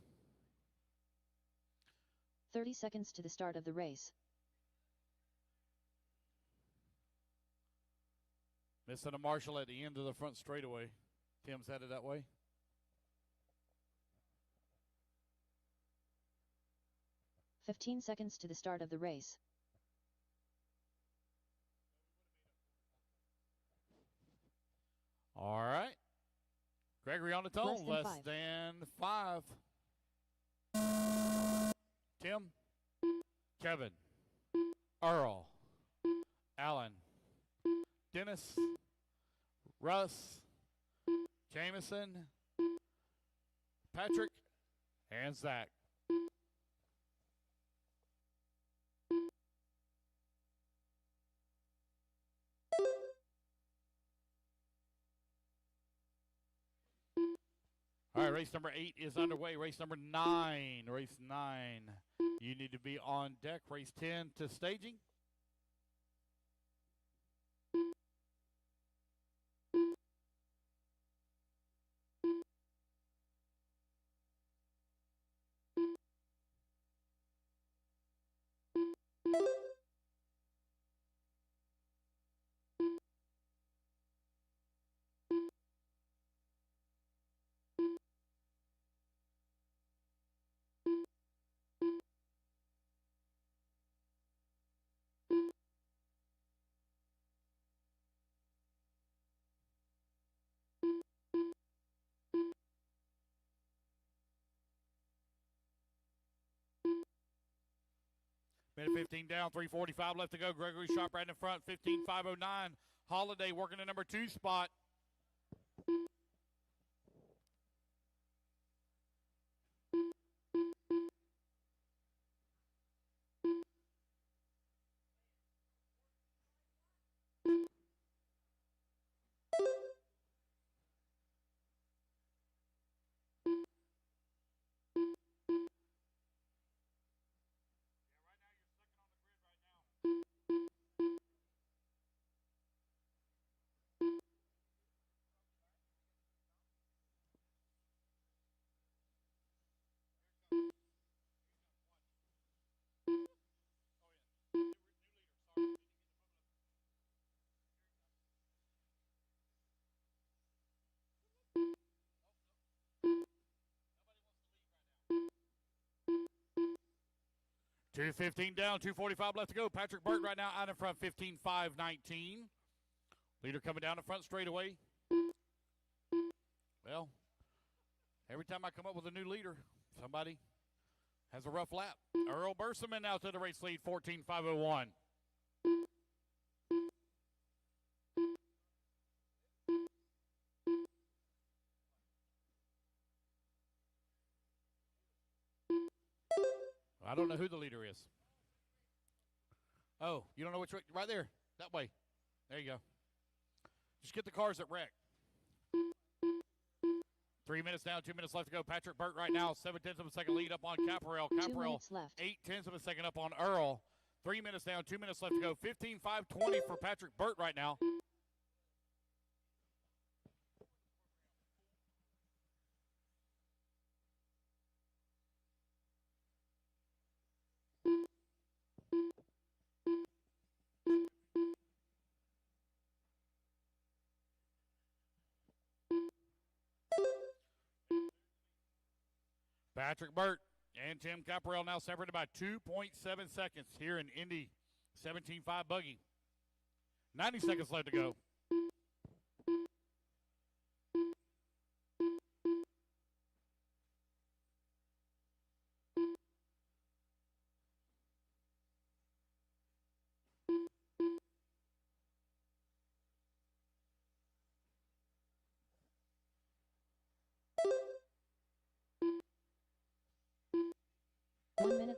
30 seconds to the start of the race. Missing a marshal at the end of the front straightaway. Tim's headed that way. "15 seconds to the start of the race. All right. Gregory on the tone. Less Less than than 5. Tim, Kevin, Earl, Allen, Dennis, Russ, Jamison, Patrick, and Zach. All right, race number 8 is underway. Race number 9. Race 9. You need to be on deck. Race 10 to staging. Minute 15 down, 3:45 left to go. Gregory Sharp right in front, 15:509. Holiday working the number 2 spot. .215 down, 2:45 left to go. Patrick Burt right now out in front, 15:519. Leader coming down the front straightaway. Well, every time I come up with a new leader, somebody has a rough lap. Earl Burseman now to the race lead, 14:501. I don't know who the leader is. Oh, you don't know which way? Right there. That way. There you go. Just get the cars at wreck. 3 minutes down, 2 minutes left to go. Patrick Burt right now, 7/10 of a second lead up on Caparel. 2 Caparel, minutes left. 8/10 of a second up on Earl. 3 minutes down, 2 minutes left to go. 15:520 for Patrick Burt right now. Patrick Burt and Tim Caparel now separated by 2.7 seconds here in Indy 17.5 buggy. 90 seconds left to go.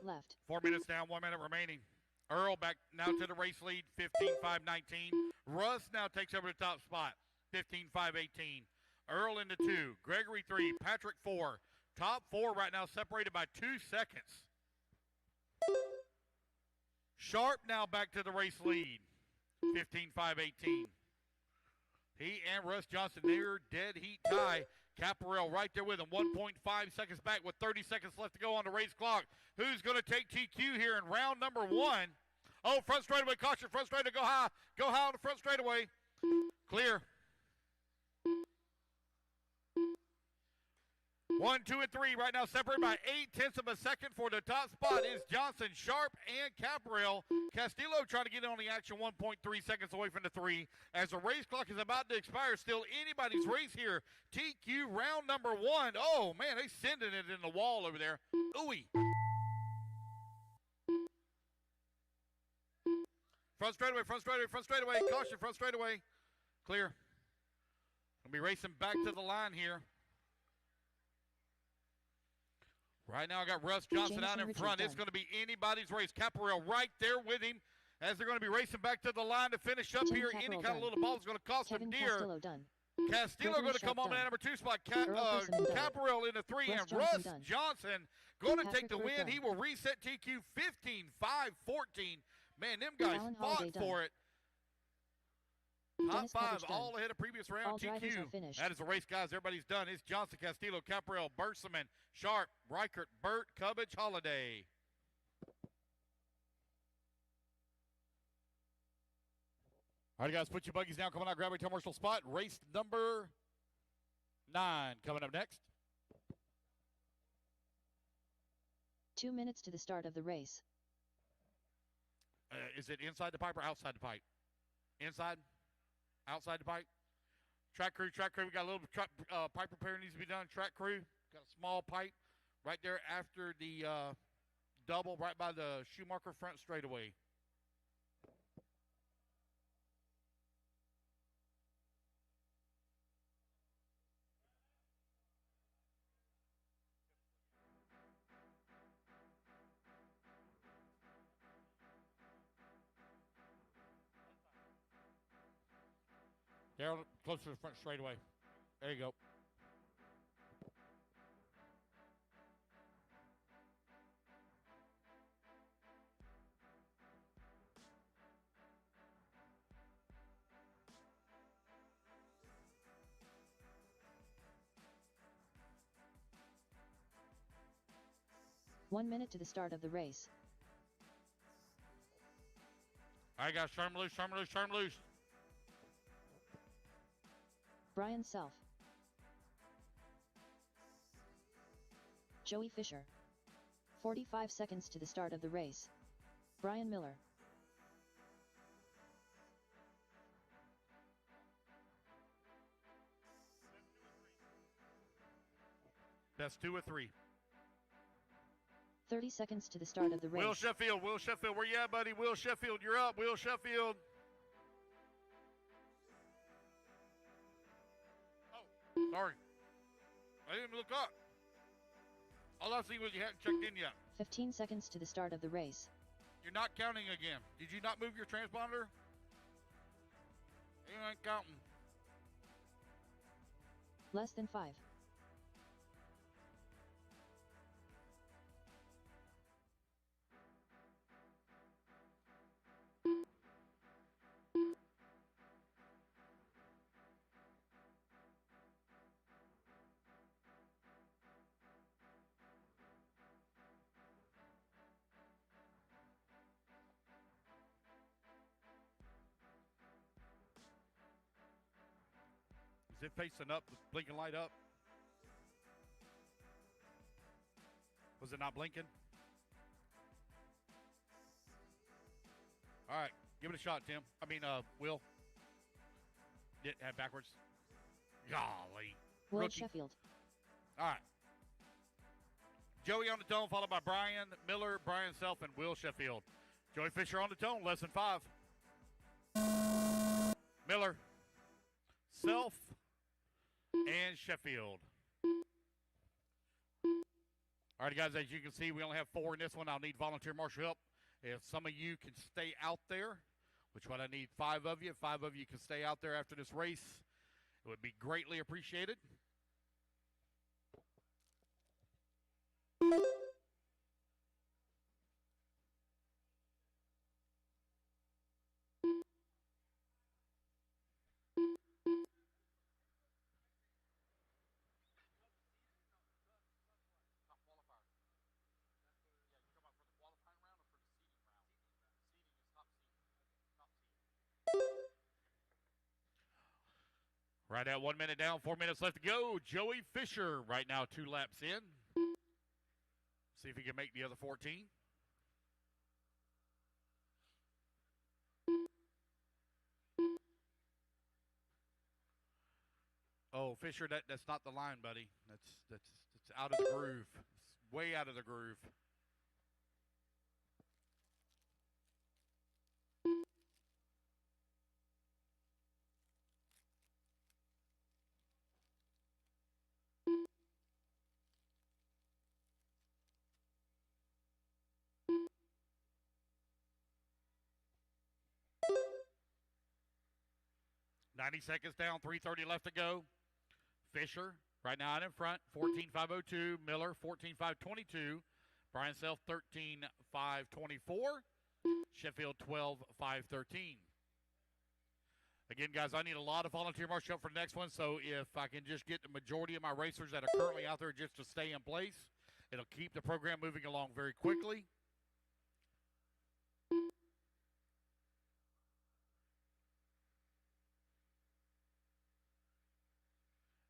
Left. 4 minutes down, 1 minute remaining. Earl back now to the race lead, 15:519. Russ now takes over the top spot, 15:518. Earl into 2, Gregory 3, Patrick 4. Top 4 right now separated by 2 seconds. Sharp now back to the race lead, 15:518. He and Russ Johnson, they're dead heat tie. Caparel right there with him, 1.5 seconds back with 30 seconds left to go on the race clock. Who's going to take TQ here in round number 1? Oh, front straightaway, caution, front straightaway, go high on the front straightaway. Clear. 1, 2, and 3 right now separated by 8/10 of a second for the top spot is Johnson, Sharp, and Caparel. Castillo trying to get in on the action, 1.3 seconds away from the 3. As the race clock is about to expire, still anybody's race here. TQ round number 1. Oh, man, they sending it in the wall over there. Ooey. Front straightaway, front straightaway, front straightaway. Caution, front straightaway. Clear. Gonna be racing back to the line here. Right now I got Russ Johnson out in front. It's going to be anybody's race. Caparel right there with him as they're going to be racing back to the line to finish up here. Any kind of little ball is going to cost them dear. Castillo Gregory going to come Sharp on in done. number 2 spot. Earl Persimmon done. Caparel in the 3, Russ and Johnson Russ done. Johnson going to Patrick take the Burt win. done. He will reset TQ 15-5-14. Man, them guys Alan fought Holiday for done. it. Top Dennis 5 Pavage done. all ahead of previous round. All drivers TQ. are finished. That is the race, guys. Everybody's done. It's Johnson, Castillo, Caparel, Berseman, Sharp, Reichert, Burt, Cubbage, Holiday. All right, guys, put your buggies down. Coming out, grab a commercial spot. Race number 9 coming up next. 2 minutes to the start of the race. Is it inside the pipe or outside the pipe? Inside? Outside the pipe? Track crew. We got a little pipe repair needs to be done. Track crew, got a small pipe right there after the double, right by the Schumacher front straightaway. There, close to the front straightaway. There you go. One minute to the start of the race. All right, guys, turn loose. Brian Self. Joey Fisher. 45 seconds to the start of the race. Brian Miller. Best 2 or 3. 30 seconds to the start of the race. Will Sheffield, where you at, buddy? Will Sheffield, you're up. Will Sheffield. Oh, sorry. I didn't even look up. All I see was you hadn't checked in yet. 15 seconds to the start of the race. You're not counting again. Did you not move your transponder? You ain't counting. Less than 5. Is it facing up, the blinking light up? Was it not blinking? All right, give it a shot, Tim. Will. Head backwards. Golly. Will Rookie. Sheffield. All right. Joey on the tone, followed by Brian Miller, Brian Self, and Will Sheffield. Joey Fisher on the tone, less than 5. Miller, Self, and Sheffield. All right, guys, as you can see, we only have 4 in this one. I'll need volunteer marshal help. If some of you can stay out there, which one I need 5 of you. 5 of you can stay out there after this race. It would be greatly appreciated. Right at 1 minute down, 4 minutes left to go. Joey Fisher right now 2 laps in. See if he can make the other 14. Oh, Fisher, that's not the line, buddy. That's out of the groove. It's way out of the groove. 90 seconds down, 3:30 left to go. Fisher right now out in front, 14.502. Miller, 14.522. Brian Self, 13.524. Sheffield, 12.513. Again, guys, I need a lot of volunteer marshal help for the next one, so if I can just get the majority of my racers that are currently out there just to stay in place, it'll keep the program moving along very quickly.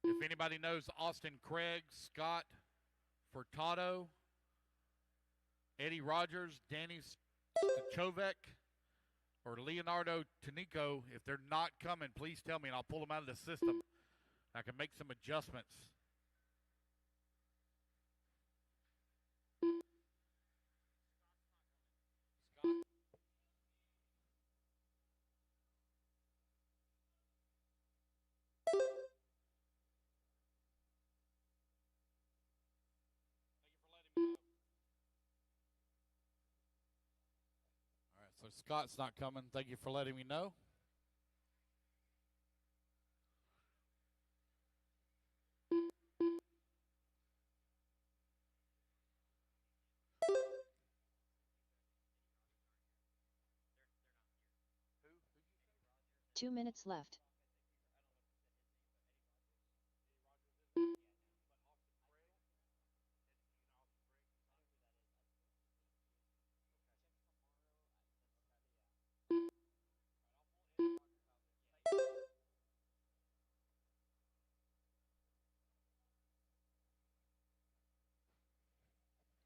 If anybody knows Austin Craig, Scott Furtado, Eddie Rogers, Danny Stachovec, or Leonardo Tanico, if they're not coming, please tell me, and I'll pull them out of the system. I can make some adjustments. So Scott's not coming. Thank you for letting me know. Two minutes left.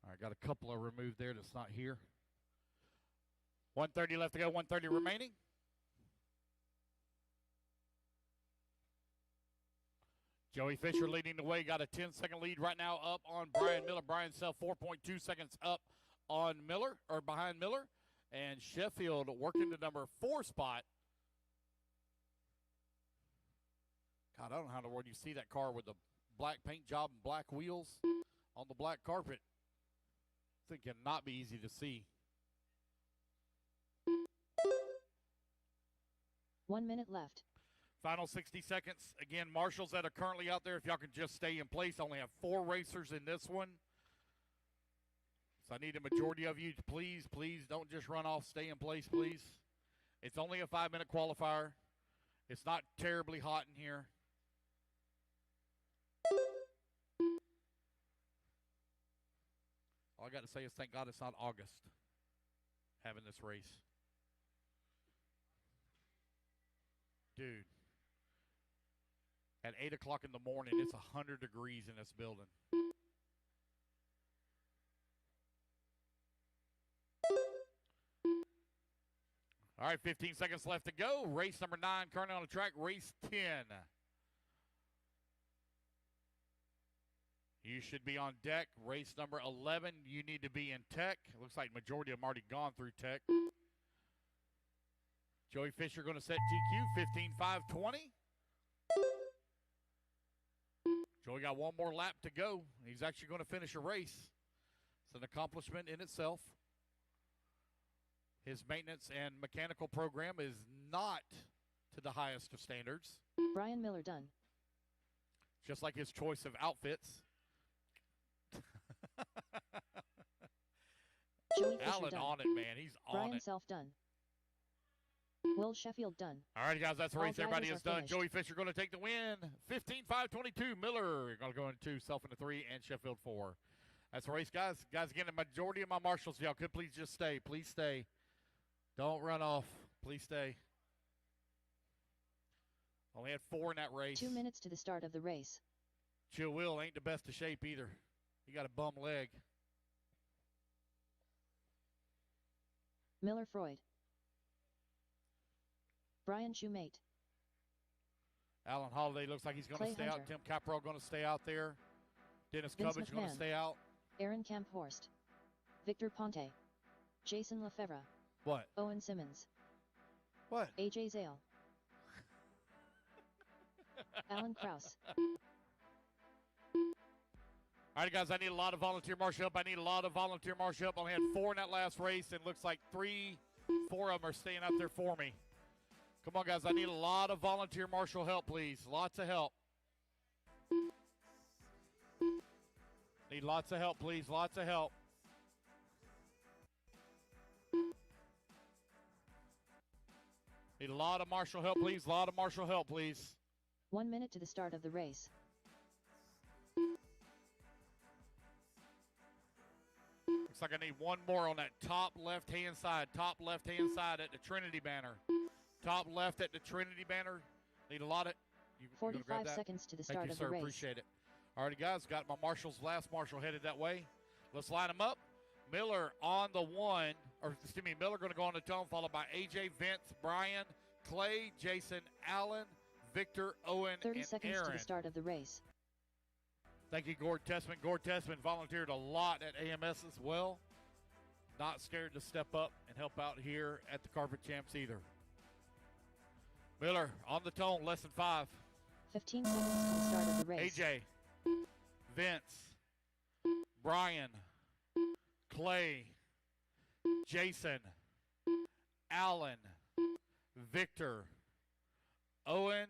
All right, got a couple of removed there that's not here. 1:30 left to go, 1:30 remaining. Joey Fisher leading the way, got a 10-second lead right now up on Brian Miller. Brian Self 4.2 seconds up on Miller, or behind Miller. And Sheffield working the number 4 spot. God, I don't know how in the world you see that car with the black paint job and black wheels on the black carpet. I think it cannot be easy to see. 1 minute left. Final 60 seconds. Again, marshals that are currently out there, if y'all can just stay in place. I only have 4 racers in this one. So I need a majority of you to please don't just run off. Stay in place, please. It's only a 5-minute qualifier. It's not terribly hot in here. All I got to say is thank God it's not August having this race. Dude. At 8 o'clock in the morning, it's 100 degrees in this building. All right, 15 seconds left to go. Race number 9 currently on the track. Race 10. You should be on deck. Race number 11, you need to be in tech. It looks like the majority of them already gone through tech. Joey Fisher going to set TQ, 15.520. Joey got one more lap to go. He's actually going to finish a race. It's an accomplishment in itself. His maintenance and mechanical program is not to the highest of standards. Brian Miller done. Just like his choice of outfits. Joey Fisher Alan done. on it, man. He's on Brian it. Self done. Will Sheffield done. All right, guys, that's the All race. Everybody drivers is are done. finished. Joey Fisher going to take the win. 15.522. Miller going to go into Self into 3 and Sheffield 4. That's the race, guys. Guys, again, the majority of my marshals, y'all could please just stay. Please stay. Don't run off. Please stay. Only had 4 in that race. 2 minutes to the start of the race. Chill Will ain't the best of shape either. He got a bum leg. Miller Freud. Brian Shoemate. Alan Holiday looks like he's going to Clay stay out. Hunter. Tim Caprell going to stay out there. Dennis Vince Covich going to McMahon. stay out. Aaron Camphorst. Victor Ponte. Jason Lefevre. What? Owen Simmons. What? AJ Zale. Alan Kraus. All right, guys, I need a lot of volunteer marshal help. I need a lot of volunteer marshal help. I only had 4 in that last race, and looks like 4 of them are staying out there for me. Come on, guys. I need a lot of volunteer marshal help, please. Lots of help. Need lots of help, please. Lots of help. Need a lot of marshal help, please. A lot of marshal help, please. 1 minute to the start of the race. Looks like I need one more on that top left-hand side. Top left-hand side at the Trinity banner. Top left at the Trinity banner. Need a lot of... You 45 seconds to the start Thank you, of sir. the race. Appreciate it. All right, guys. Got my marshals. Last marshal headed that way. Let's line them up. Miller on the one. Or, excuse me, Miller going to go on the tone, followed by AJ, Vince, Brian, Clay, Jason, Allen, Victor, Owen, 30 and seconds Aaron. to the start of the race. Thank you, Gord Tessman. Gord Tessman volunteered a lot at AMS as well. Not scared to step up and help out here at the Carpet Champs either. Miller on the tone, less than 5. 15 seconds to the start of the race. AJ, Vince, Brian, Clay, Jason, Allen, Victor, Owen,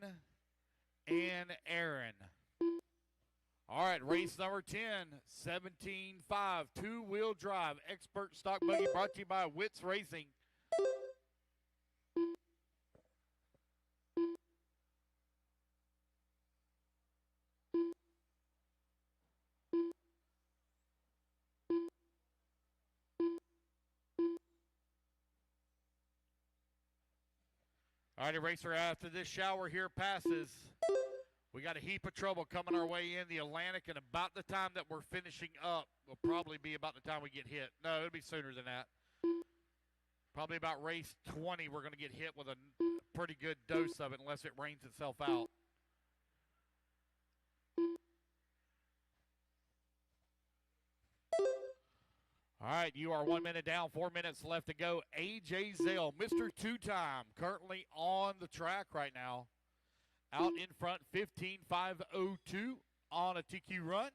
and Aaron. All right, race number 10, 17.5, two-wheel drive, expert stock buggy brought to you by Wits Racing. All right, racer, after this shower here passes, we got a heap of trouble coming our way in the Atlantic, and about the time that we're finishing up will probably be about the time we get hit. No, it'll be sooner than that. Probably about race 20, we're going to get hit with a pretty good dose of it unless it rains itself out. All right, you are 1 minute down, 4 minutes left to go. AJ Zale, Mr. Two-Time, currently on the track right now. Out in front, 15.502 on a TQ run.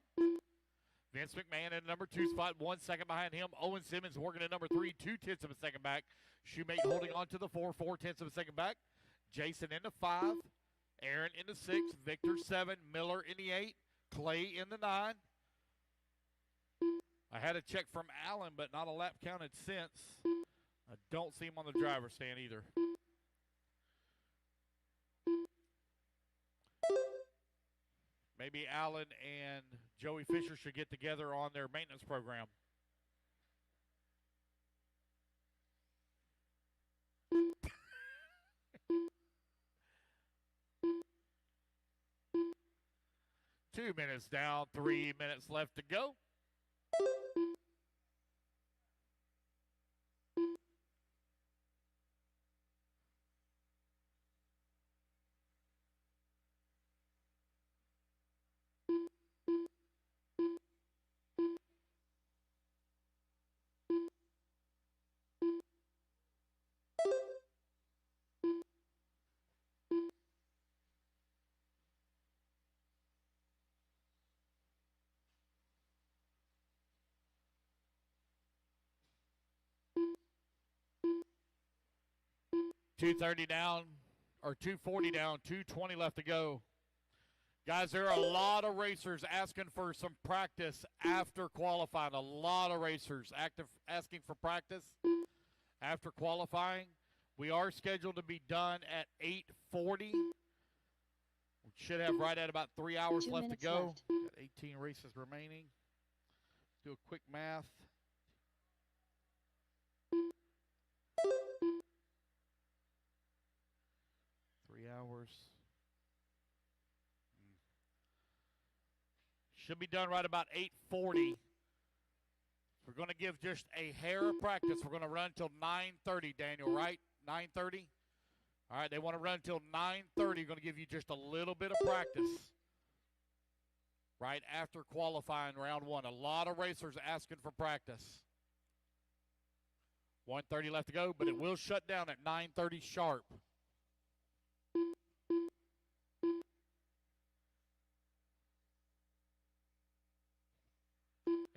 Vince McMahon in number 2 spot, 1 second behind him. Owen Simmons working at number 3, 2/10 of a second back. Shoemate holding on to the 4, 4/10 of a second back. Jason in the 5, Aaron in the 6, Victor 7, Miller in the 8, Clay in the 9. I had a check from Allen, but not a lap counted since. I don't see him on the driver's stand either. Maybe Allen and Joey Fisher should get together on their maintenance program. Two minutes down, 3 minutes left to go. $230 down, or $240 down, $220 left to go. Guys, there are a lot of racers asking for some practice after qualifying. A lot of racers asking for practice after qualifying. We are scheduled to be done at 8:40. We should have right at about 3 hours 2 left to minutes go. left. Got 18 races remaining. Do a quick math. Hours. Should be done right about 8:40. We're going to give just a hair of practice. We're going to run until 9:30, Daniel, right? 9:30? All right, they want to run until 9:30. Going to give you just a little bit of practice right after qualifying round 1. A lot of racers asking for practice. 1:30 left to go, but it will shut down at 9:30 sharp.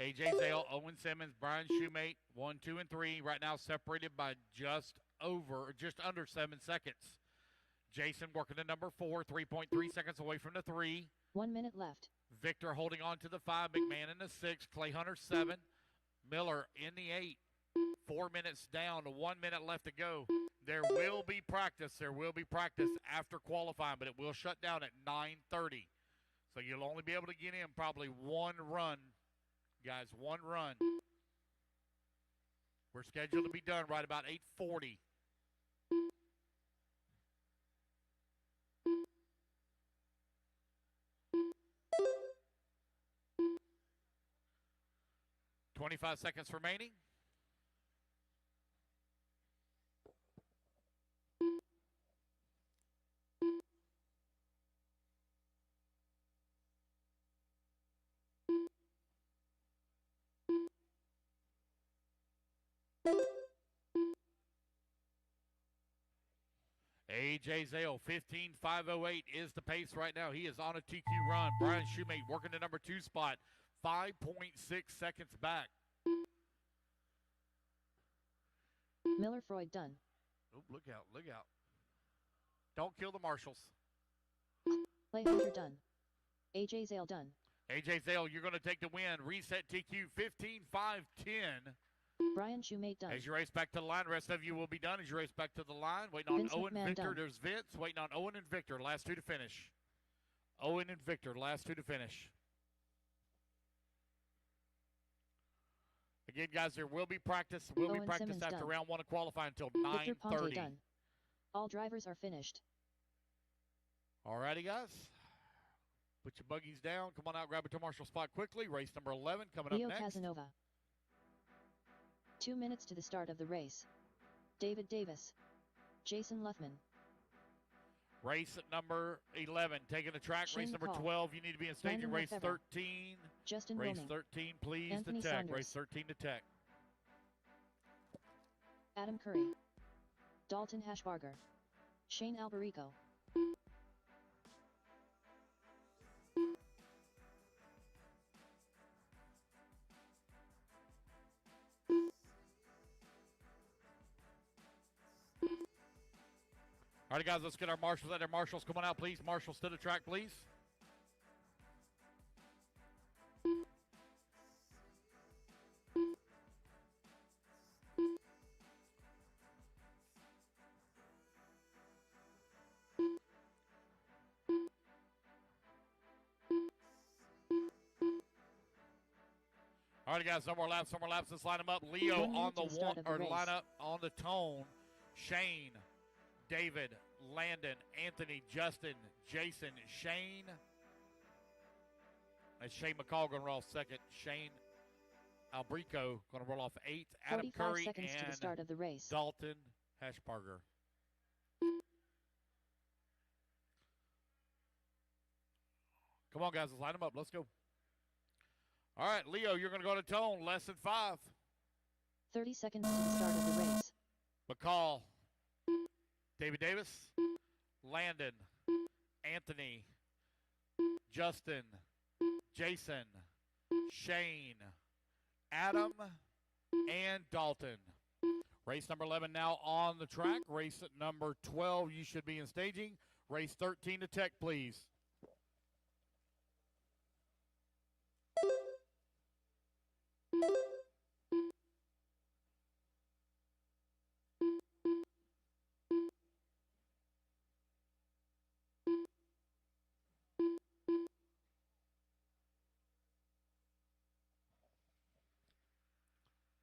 AJ Zale, Owen Simmons, Brian Shoemate, 1, 2, and 3. Right now separated by just under 7 seconds. Jason working to number 4, 3.3 seconds away from the 3. 1 minute left. Victor holding on to the 5, McMahon in the 6, Clay Hunter 7, Miller in the 8. 4 minutes down, 1 minute left to go. There will be practice. There will be practice after qualifying, but it will shut down at 9:30. So you'll only be able to get in probably one run, guys, one run. We're scheduled to be done right about 8:40. $25 seconds remaining. A.J. Zale, 15.508 is the pace right now. He is on a TQ run. Brian Shoemate working the number 2 spot, 5.6 seconds back. Miller Freud done. Oh, look out, look out. Don't kill the marshals. Clay Hunter done. AJ Zale done. A.J. Zale, you're going to take the win. Reset TQ 15.510. Brian Shoemate done. As you race back to the line, the rest of you will be done as you race back to the line. Waiting on Vince Owen, McMahon Victor. done. There's Vince. Waiting on Owen and Victor. Last 2 to finish. Owen and Victor, last 2 to finish. Again, guys, there will be practice. Will be Owen practice Simmons after done. round 1 of qualifying until Victor Ponte 9:30. done. All drivers are finished. All righty, guys. Put your buggies down. Come on out, grab a two marshal spot quickly. Race number 11 coming Leo up next. Casanova. 2 minutes to the start of the race. David Davis. Jason Luthman. Race at number 11, taking the track. Shane Race number McCall. 12, you need to be in staging. Brandon Race Lefebvre. 13. Justin Race Roman. 13, please, Anthony to tech. Saunders. Race 13 to tech. Adam Curry. Dalton Hashbarger. Shane Alberico. All right, guys, let's get our marshals out there. Marshals, come on out, please. Marshals to the track, please. All right, guys, no more laps, no more laps. Let's line them up. Leo 1 on minute the to the start one, of the or race. line up on the tone. Shane, David, Landon, Anthony, Justin, Jason, Shane. That's Shane McCall going to roll off second. Shane Albrico going to roll off 8th. Adam 45 Curry seconds to the and start of the race. Dalton Hashbarger. Come on, guys. Let's line them up. Let's go. All right, Leo, you're going to go to tone. Less than 5. 30 seconds to the start of the race. McCall, David Davis, Landon, Anthony, Justin, Jason, Shane, Adam, and Dalton. Race number 11 now on the track. Race number 12, you should be in staging. Race 13 to tech, please.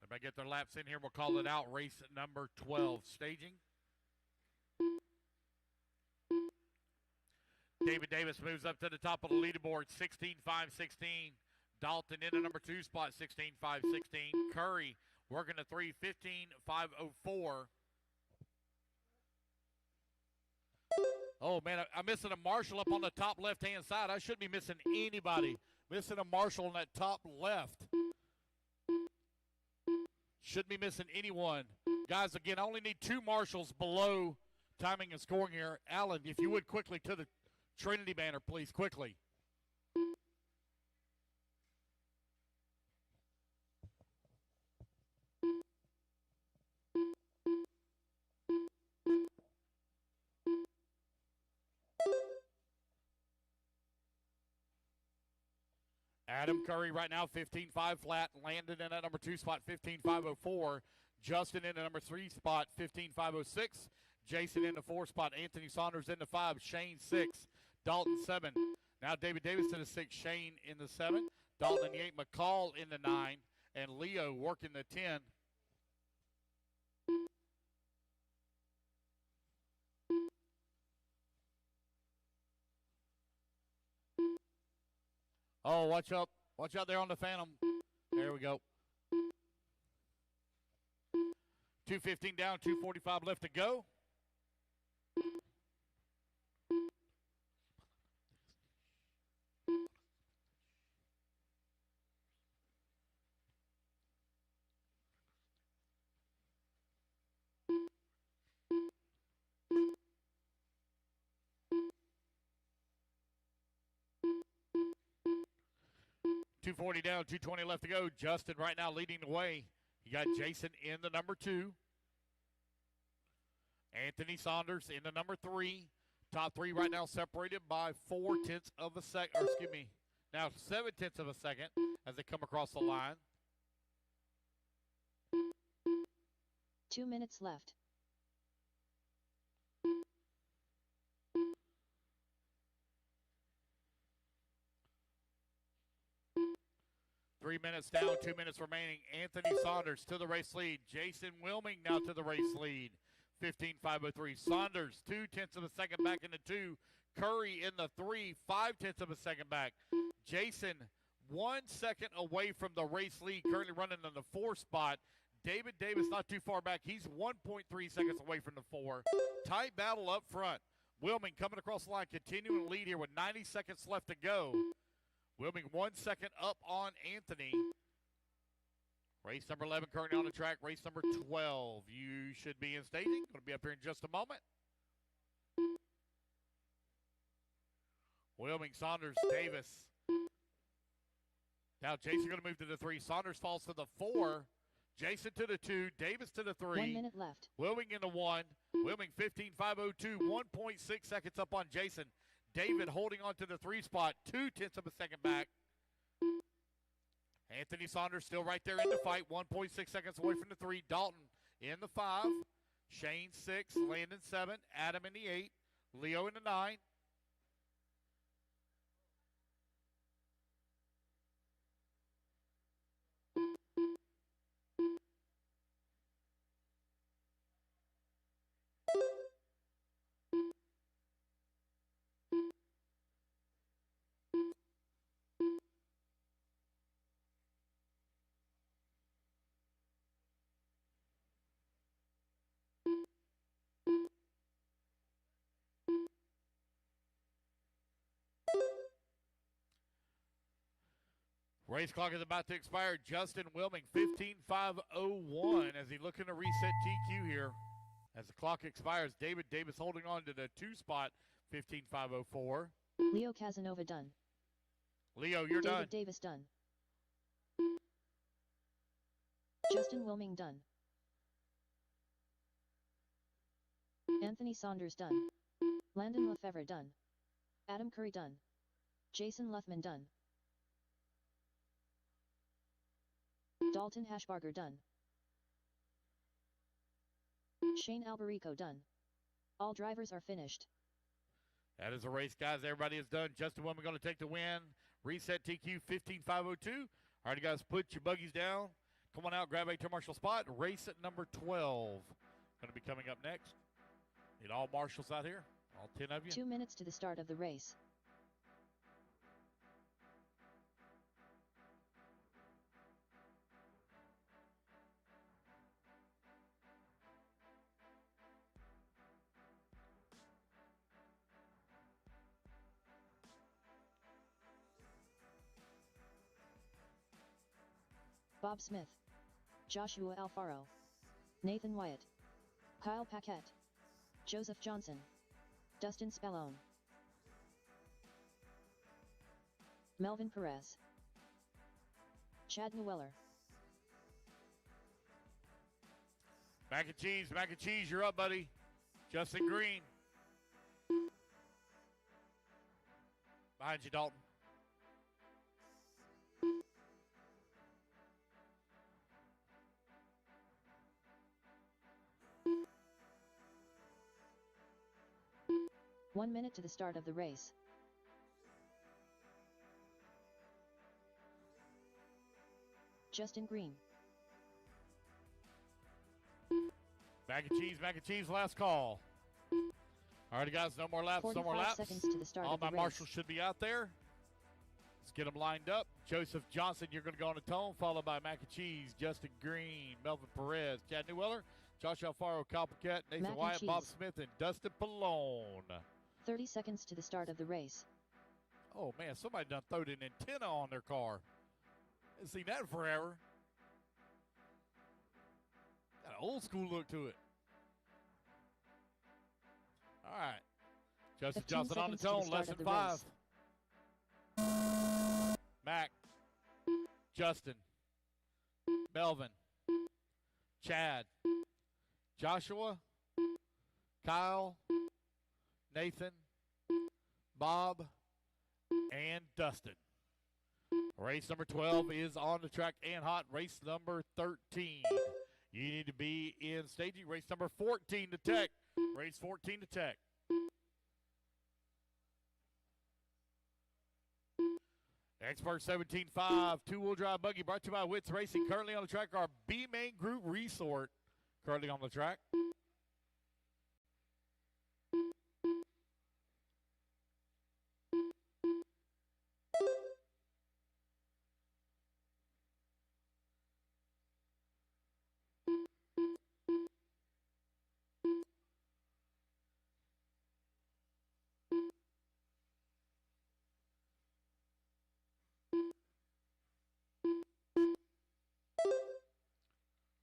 Everybody get their laps in here. We'll call it out. Race number 12, staging. David Davis moves up to the top of the leaderboard, 16.516. Dalton in the number 2 spot, 16.516. Curry working the 3, 15.504. Oh, man, I'm missing a marshal up on the top left-hand side. I shouldn't be missing anybody. Missing a marshal on that top left. Shouldn't be missing anyone. Guys, again, I only need 2 marshals below timing and scoring here. Alan, if you would quickly to the Trinity banner, please, quickly. Adam Curry right now 15.5 flat. Landon in at number 2 spot 15.504. Justin in the number 3 spot 15.506. Jason in the 4 spot. Anthony Saunders in the 5. Shane 6. Dalton 7. Now David Davis in the 6. Shane in the 7. Dalton in the 8. McCall in the 9. And Leo working the 10. Oh, watch up. Watch out there on the Phantom. There we go. 2:15 down, 2:45 left to go. $240 down, 2:20 left to go. Justin right now leading the way. You got Jason in the number 2. Anthony Saunders in the number 3. Top 3 right now separated by 0.4 of a second, or excuse me, now 0.7 of a second as they come across the line. 2 minutes left. 3 minutes down, 2 minutes remaining. Anthony Saunders to the race lead. Jason Wilming now to the race lead. 15.503. Saunders 0.2 of a second back in the 2. Curry in the 3. 0.5 of a second back. Jason 1 second away from the race lead. Currently running in the 4 spot. David Davis not too far back. He's 1.3 seconds away from the 4. Tight battle up front. Wilming coming across the line, continuing to lead here with 90 seconds left to go. Wilming 1 second up on Anthony. Race number 11 currently on the track. Race number 12. You should be in staging. Going to be up here in just a moment. Wilming, Saunders, Davis. Now Jason going to move to the 3. Saunders falls to the 4. Jason to the 2. Davis to the 3. 1 minute left. Wilming in the 1. Wilming 15.502. 1.6 seconds up on Jason. David holding on to the 3 spot. 0.2 of a second back. Anthony Saunders still right there in the fight. 1.6 seconds away from the 3. Dalton in the 5. Shane 6. Landon 7. Adam in the 8. Leo in the 9. Race clock is about to expire. Justin Wilming, 15.501 as he looking to reset TQ here. As the clock expires, David Davis holding on to the 2 spot, 15.504. Leo Casanova done. Leo, you're done. David Davis done. Justin Wilming done. Anthony Saunders done. Landon Lefevre done. Adam Curry done. Jason Luthman done. Dalton Hashbarger done. Shane Alberico done. All drivers are finished. That is a race, guys. Everybody is done. Justin Wilming going to take the win. Reset TQ 15.502. All right, guys, put your buggies down. Come on out, grab a turn marshal spot. Race at number 12. Going to be coming up next. Need all marshals out here, all 10 of you. 2 minutes to the start of the race. Bob Smith, Joshua Alfaro, Nathan Wyatt, Kyle Paquette, Joseph Johnson, Dustin Spallone, Melvin Perez, Chad Neweller. Mac and cheese, you're up, buddy. Justin Green. Behind you, Dalton. 1 minute to the start of the race. Justin Green. Mac and cheese, last call. All right, guys, no more laps, no more 45 laps. seconds to the start All of the my race. marshals should be out there. Let's get them lined up. Joseph Johnson, you're going to go on the tone, followed by Mac and Cheese, Justin Green, Melvin Perez, Chad Newweller, Josh Alfaro, Kyle Paquette, Nathan Mac and Wyatt, Bob Cheese. Smith, and Dustin Pallone. 30 seconds to the start of the race. Oh, man, somebody done throwed an antenna on their car. Haven't seen that in forever. Got an old school look to it. All right. Justin 15 Johnson on the seconds to the tone, start less of than the 5. race. Mac, Justin, Melvin, Chad, Joshua, Kyle, Nathan, Bob, and Dustin. Race number 12 is on the track and hot. Race number 13. You need to be in staging. Race number 14 to Tech. Race 14 to Tech. Expert 17.5, two-wheel drive buggy brought to you by Wits Racing. Currently on the track, our B-Main Group Resort. Currently on the track.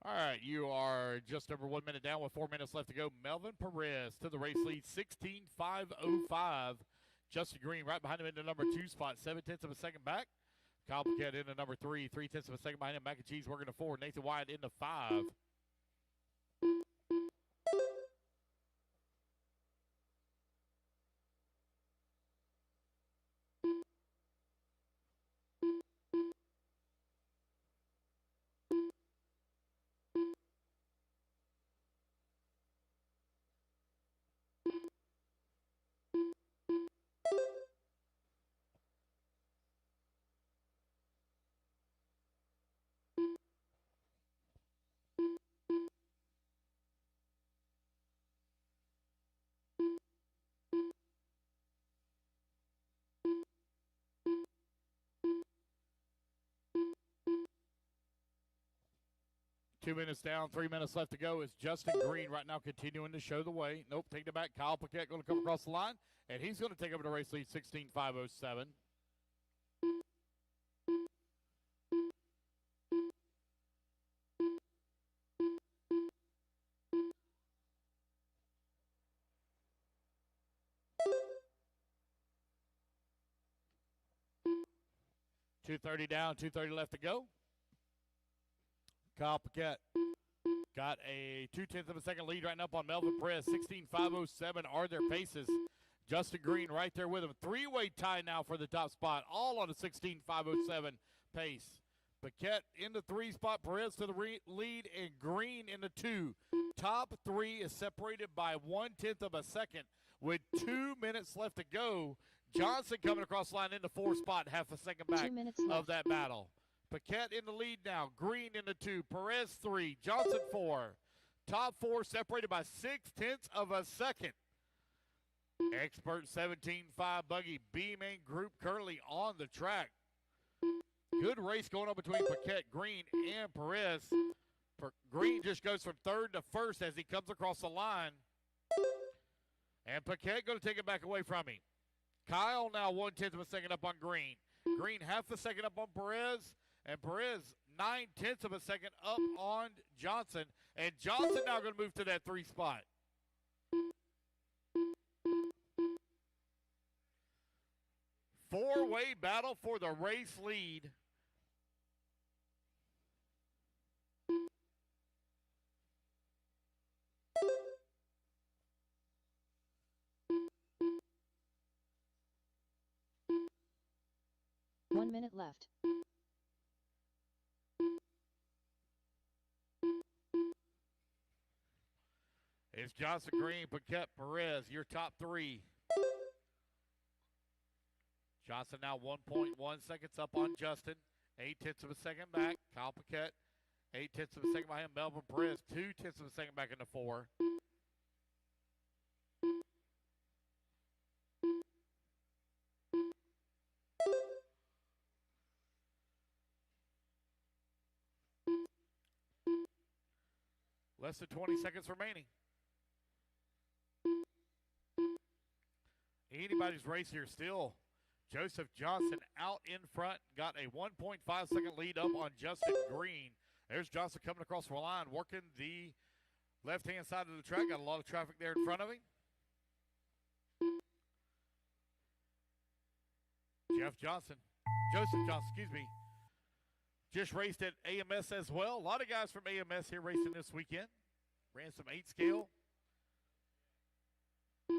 All right, you are just over 1 minute down with 4 minutes left to go. Melvin Perez to the race lead, 16.505. Justin Green right behind him in the number 2 spot, 7/10 of a second back. Kyle Paquette in the number 3, 3/10 of a second behind him. Mac and Cheese working to 4. Nathan Wyatt in the 5. Two minutes down, 3 minutes left to go. Is Justin Green right now continuing to show the way. Nope, taking it back. Kyle Paquette going to come across the line, and he's going to take over the race lead, 16.507. .230 down, 2:30 left to go. Kyle Paquette got a 2/10 of a second lead right now up on Melvin Perez. 16.507 are their paces. Justin Green right there with him. Three-way tie now for the top spot, all on a 16.507 pace. Paquette in the 3 spot, Perez to the lead, and Green in the 2. Top 3 is separated by 1/10 of a second with 2 minutes left to go. Johnson coming across the line in the 4 spot, half a second back 2 minutes of left. that battle. Paquette in the lead now. Green in the 2. Perez 3. Johnson 4. Top 4 separated by 6/10 of a second. Expert 17.5 buggy B-Main Group currently on the track. Good race going on between Paquette, Green, and Perez. Green just goes from 3rd to 1st as he comes across the line. And Paquette going to take it back away from him. Kyle now 1/10 of a second up on Green. Green half a second up on Perez. And Perez 9/10 of a second up on Johnson. And Johnson now going to move to that 3 spot. Four-way battle for the race lead. One minute left. It's Johnson, Green, Paquette, Perez, your top 3. Johnson now 1.1 seconds up on Justin. 8/10 of a second back. Kyle Paquette, 8/10 of a second behind Melvin Perez. 2/10 of a second back into 4. Less than 20 seconds remaining. Anybody's race here still. Joseph Johnson out in front. Got a 1.5 second lead up on Justin Green. There's Johnson coming across the line, working the left-hand side of the track. Got a lot of traffic there in front of him. Joseph Johnson, excuse me, just raced at AMS as well. A lot of guys from AMS here racing this weekend. Ran some 8 scale.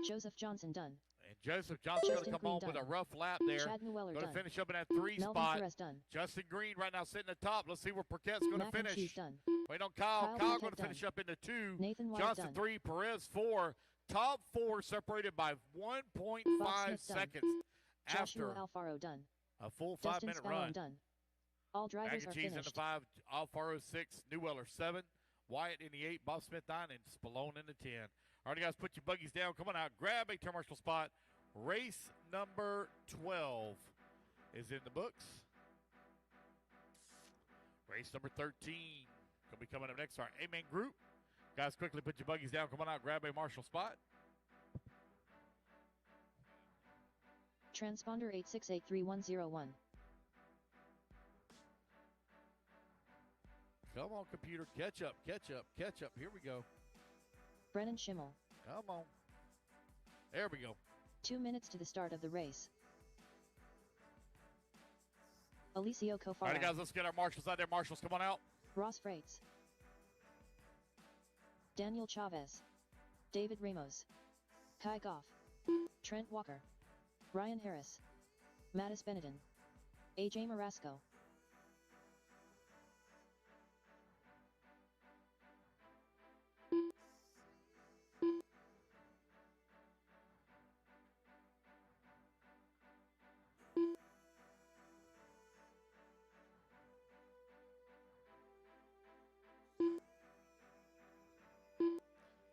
Joseph Johnson done. And Joseph Johnson going to come on with a rough lap there. Chad Newell Going to done. finish up in that 3 Melvin spot. Perez done. Justin Green right now sitting at the top. Let's see where Paquette's going to Mac and finish. Cheese done. Wait on Kyle. Kyle Kyle Paquette going to finish done. up into 2. Nathan White Johnson done. 3, Perez 4. Top 4 separated by 1.5 Smith done. seconds after Joshua Alfaro done. a full Dustin 5-minute Scallon run. done. All drivers Mac and are Cheese in the finished. 5, Alfaro 6, Newweller 7, Wyatt in the 8, Bob Smith 9, and Spallone in the 10. All right, guys, put your buggies down. Come on out. Grab a turn marshal spot. Race number 12 is in the books. Race number 13 will be coming up next. Our A-Man group. Guys, quickly put your buggies down. Come on out. Grab a marshal spot. Transponder 8683101. Come on, computer. Catch up, catch up, catch up. Here we go. Brennan Schimmel. Come on. There we go. 2 minutes to the start of the race. Alicio All Cofaro. right, guys, let's get our marshals out there. Marshals, come on out. Ross Freites. Daniel Chavez. David Ramos. Kai Goff. Trent Walker. Ryan Harris. Mattis Benetton. AJ Marasco.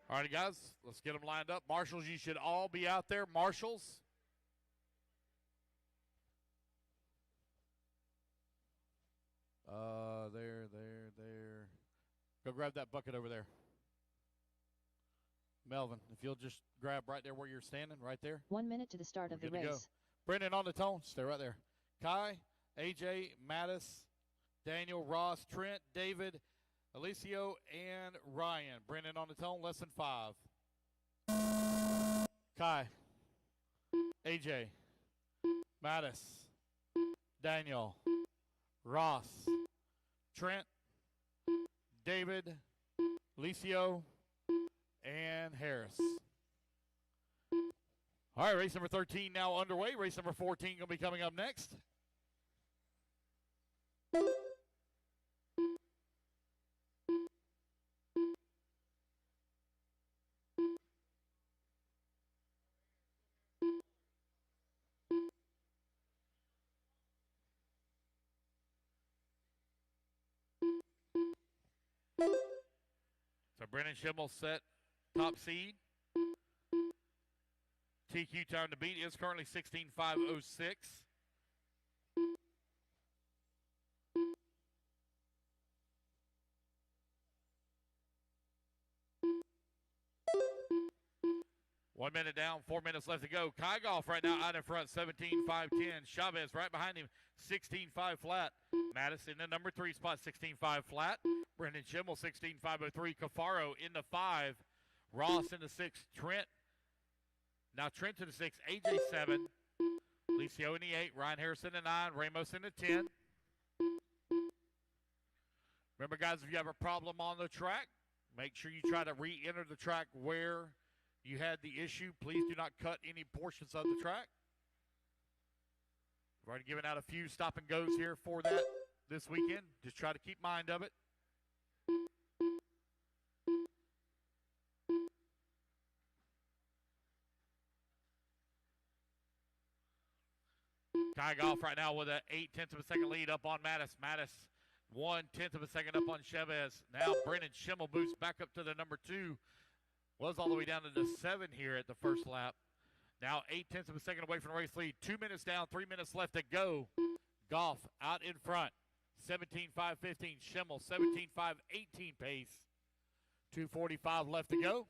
All right, guys, let's get them lined up. Marshals, you should all be out there. Marshals. There. Go grab that bucket over there. Melvin, if you'll just grab right there where you're standing, right there. 1 minute to the start of the Good to go. race. Brendan on the tone. Stay right there. Kai, AJ, Mattis, Daniel, Ross, Trent, David, Alicio, and Ryan. Brendan on the tone. Lesson 5. Kai, AJ, Mattis, Daniel, Ross, Trent, David, Alicio, and Harris. All right, race number 13 now underway. Race number 14 going to be coming up next. So Brennan Schimmel set top seed. TQ time to beat is currently 16.506. One minute down, 4 minutes left to go. Kai Goff right now out in front, 17.510. Chavez right behind him, 16.5 flat. Madison in the number 3 spot, 16.5 flat. Brendan Schimmel, 16.503. Cafaro in the 5. Ross in the 6. Trent. Now Trent to the 6. AJ 7. Licio in the 8. Ryan Harris in the 9. Ramos in the 10. Remember, guys, if you have a problem on the track, make sure you try to re-enter the track where you had the issue. Please do not cut any portions of the track. We've already given out a few stop and goes here for that this weekend. Just try to keep mind of it. Kai Goff right now with an 0.8 of a second lead up on Mattis. Mattis 0.1 of a second up on Chavez. Now Brennan Schimmel boosts back up to the number 2. Was all the way down to the 7 here at the first lap. Now 0.8 of a second away from the race lead. 2 minutes down, 3 minutes left to go. Goff out in front. 17.5.15. Schimmel 17.5.18 pace. 2:45 left to go.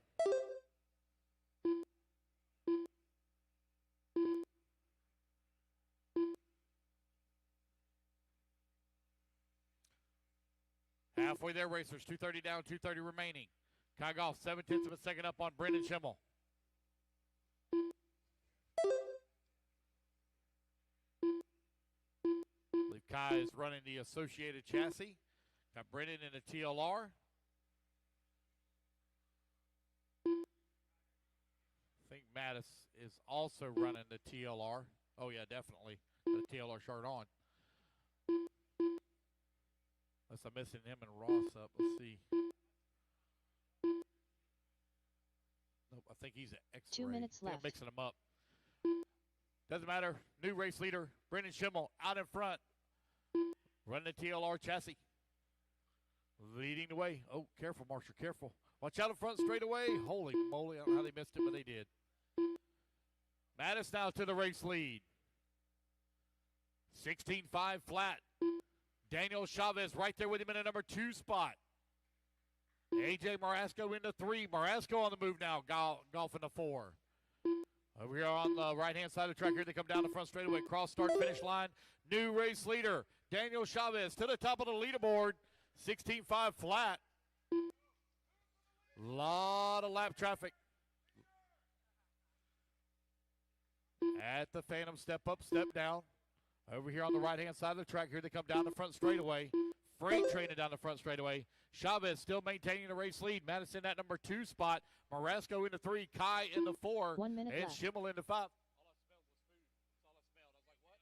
Halfway there, racers. 2:30 down, 2:30 remaining. Kai Goff, 0.7 of a second up on Brendan Schimmel. I believe Kai is running the Associated chassis. Got Brendan in a TLR. I think Mattis is also running the TLR. Oh, yeah, definitely. The TLR shirt on. Unless I'm missing him and Ross up. Let's see. Nope, I think he's an X-ray. 2 minutes left. I'm mixing them up. Doesn't matter. New race leader, Brendan Schimmel, out in front. Running the TLR chassis. Leading the way. Oh, careful, Marshall, careful. Watch out in front straight away. Holy moly, I don't know how they missed it, but they did. Mattis now to the race lead. 16.5 flat. Daniel Chavez right there with him in a number 2 spot. AJ Marasco into 3. Marasco on the move now. Golf in the 4. Over here on the right-hand side of the track here, they come down the front straightaway. Cross start finish line. New race leader, Daniel Chavez to the top of the leaderboard. 16.5 flat. Lot of lap traffic. At the Phantom, step up, step down. Over here on the right-hand side of the track here, they come down the front straightaway. Freight training down the front straightaway. Chavez still maintaining the race lead. Madison at number 2 spot. Marasco into 3. Kai in the 4. 1 minute and left. Schimmel into 5. All I smelled was food. That's all I smelled. I was like,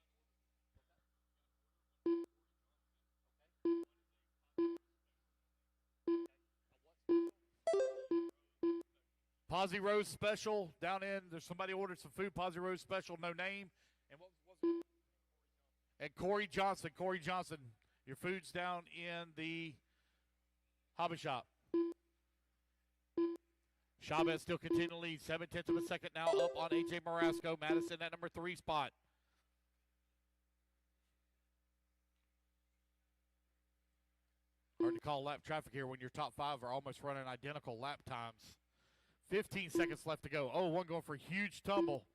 what? Posy Rose special down in. There's somebody ordered some food. Posy Rose special, no name. And what was it? And Corey Johnson. Corey Johnson. Your food's down in the hobby shop. Chavez still continuing to lead. 0.7 of a second now up on AJ Marasco. Madison at number 3 spot. Hard to call lap traffic here when your top 5 are almost running identical lap times. 15 seconds left to go. Oh, one going for a huge tumble.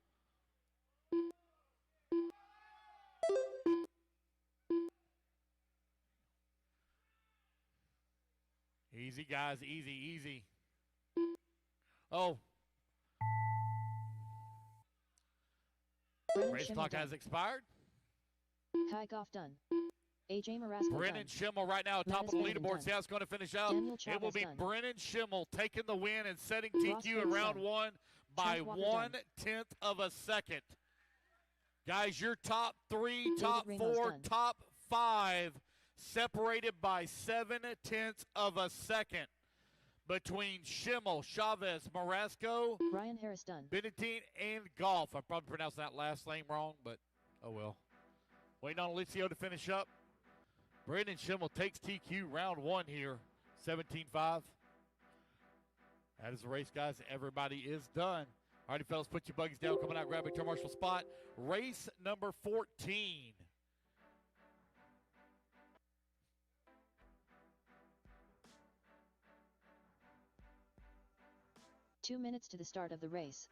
Easy, guys. Easy, easy. Oh. Brennan Race Schimmel clock done. has expired. Kai Goff done. AJ Marasco Brennan done. Schimmel right now, top of the Mattis Bacon leaderboard. done. See how it's going to finish out. Daniel It will Chavez be done. Brennan Schimmel taking the win and setting Ross TQ in Fritz round done. 1 by Trent Walker 1/10 of a second. Guys, your top 3, David top Ramos 4, done. top 5 separated by 0.7 of a second between Schimmel, Chavez, Marasco, Ryan Harris done. Benedine, and Golf. I probably pronounced that last name wrong, but oh well. Waiting on Alicio to finish up. Brendan Schimmel takes TQ round 1 here, 17.5. That is the race, guys. Everybody is done. All righty, fellas, put your buggies down. Coming out, grab a turn marshal spot. Race number 14. Two minutes to the start of the race.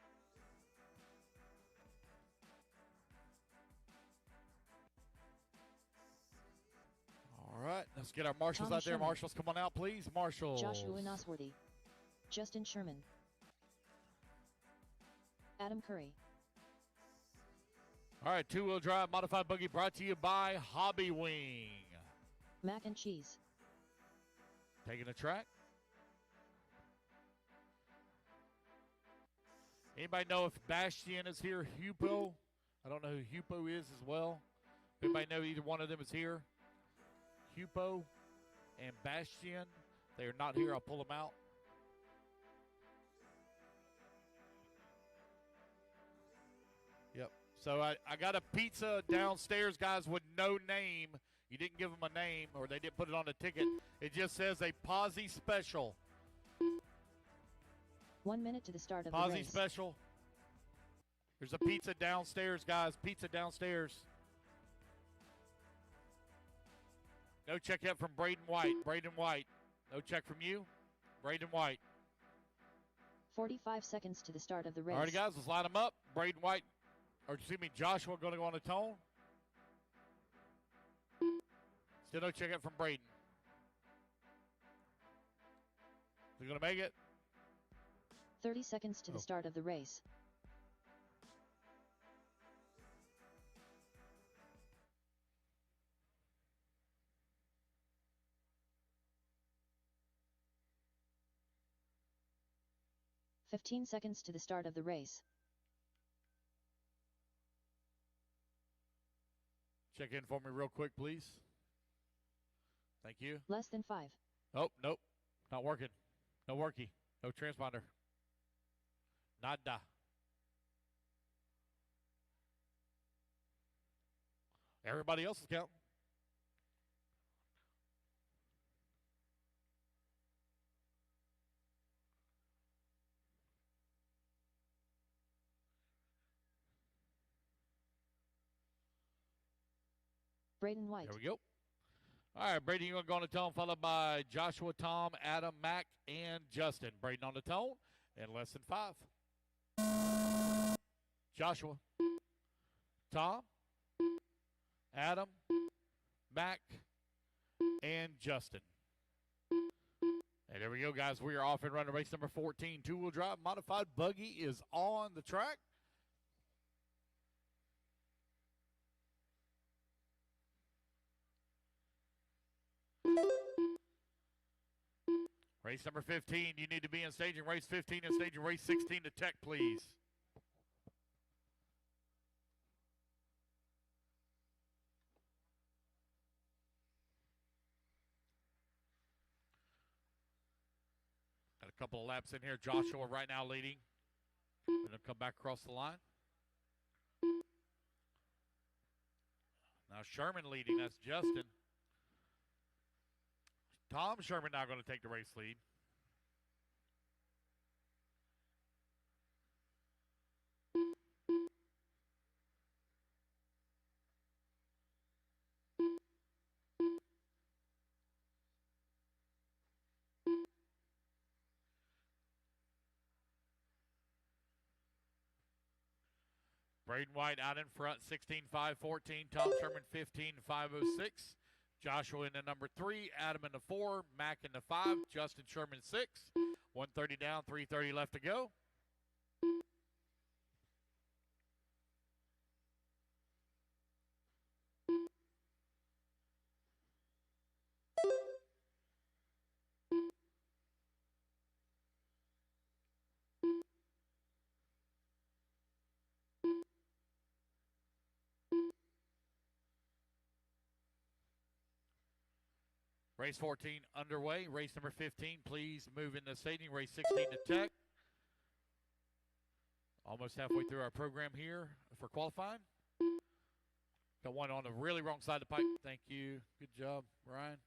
All right, let's get our marshals Tommy out there. Sherman. Marshals, come on out, please. Marshals. Joshua Nosworthy. Justin Sherman. Adam Curry. All right, two-wheel drive modified buggy brought to you by Hobby Wing. Mac and Cheese. Taking the track. Anybody know if Bastian is here? Hupo? I don't know who Hupo is as well. Anybody know either one of them is here? Hupo and Bastian. They are not here. I'll pull them out. Yep. So I got a pizza downstairs, guys, with no name. You didn't give them a name, or they didn't put it on the ticket. It just says a Posse Special. 1 minute to the start of the Posse race. Special. There's a pizza downstairs, guys. Pizza downstairs. No check yet from Braden White. Braden White. No check from you. Braden White. 45 seconds to the start of the race. All right, guys, let's line them up. Braden White, or excuse me, Joshua going to go on the tone. Still no check out from Braden. Is he going to make it? 30 seconds to the start of the race. "15 seconds to the start of the race. Check in for me real quick, please. Thank you. Less than 5. Oh, nope. Not working. No worky. No transponder. Nada. Everybody else is counting. Braden White. There we go. All right, Brady, you're going to go on the tone, followed by Joshua, Tom, Adam, Mac, and Justin. Braden on the tone in less than 5. Joshua, Tom, Adam, Mac, and Justin. And there we go, guys. We are off and running race number 14. Two-wheel drive modified buggy is on the track. Race number 15, you need to be in staging race 15 and staging race 16 to tech, please. Got a couple of laps in here. Joshua right now leading. Going to come back across the line. Now Sherman leading. That's Justin. Tom Sherman now going to take the race lead. Braden White out in front, 16.514. Tom Sherman, 15.506. Joshua in the number 3, Adam in the 4, Mac in the 5, Justin Sherman 6. 130 down, 330 left to go. Race 14 underway. Race number 15, please move in the staging. Race 16 to tech. Almost halfway through our program here for qualifying. Got one on the really wrong side of the pipe. Thank you. Good job, Ryan.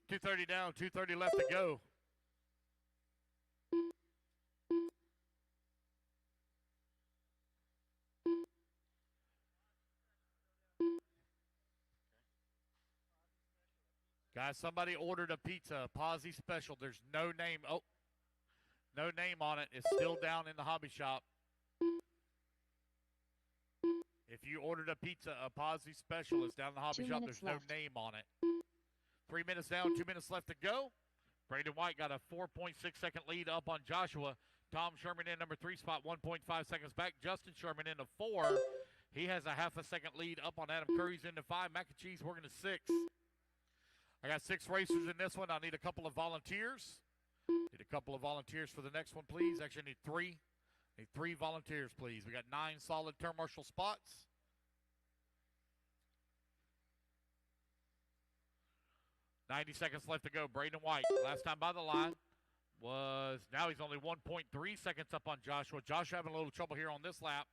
.230 down, 230 left to go. Guys, somebody ordered a pizza, a Posse Special. There's no name. Oh, no name on it. It's still down in the hobby shop. If you ordered a pizza, a Posse Special, it's down in the hobby shop. There's no name on it. 3 minutes down, 2 minutes left to go. Braden White got a 4.6 second lead up on Joshua. Tom Sherman in number 3 spot, 1.5 seconds back. Justin Sherman in the 4. He has a half a second lead up on Adam Curry's in the 5. Mac and Cheese working to 6. I got 6 racers in this one. I need a couple of volunteers. Need a couple of volunteers for the next one, please. Actually, I need 3. Need 3 volunteers, please. We got 9 solid turn marshal spots. $90 seconds left to go. Braden White, last time by the line was, now he's only 1.3 seconds up on Joshua. Joshua having a little trouble here on this lap.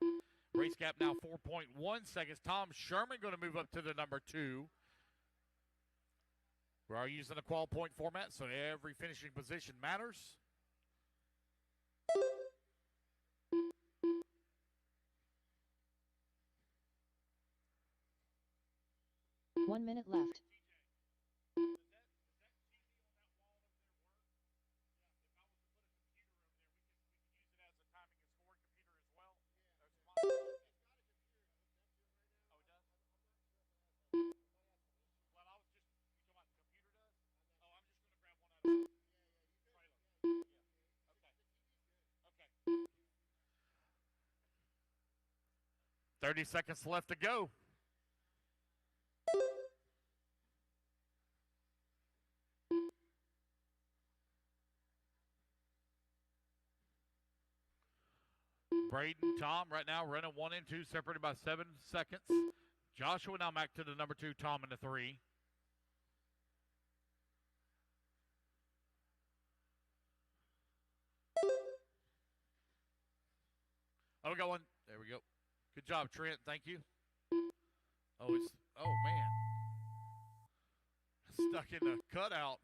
Race gap now 4.1 seconds. Tom Sherman going to move up to the number 2. We are using the qual point format, so every finishing position matters. One minute left. Okay. 30 seconds left to go. Braden, Tom, right now running 1 and 2, separated by 7 seconds. Joshua now back to the number 2, Tom in the 3. Oh, we got one. There we go. Good job, Trent. Thank you. Oh, man. Stuck in the cutout.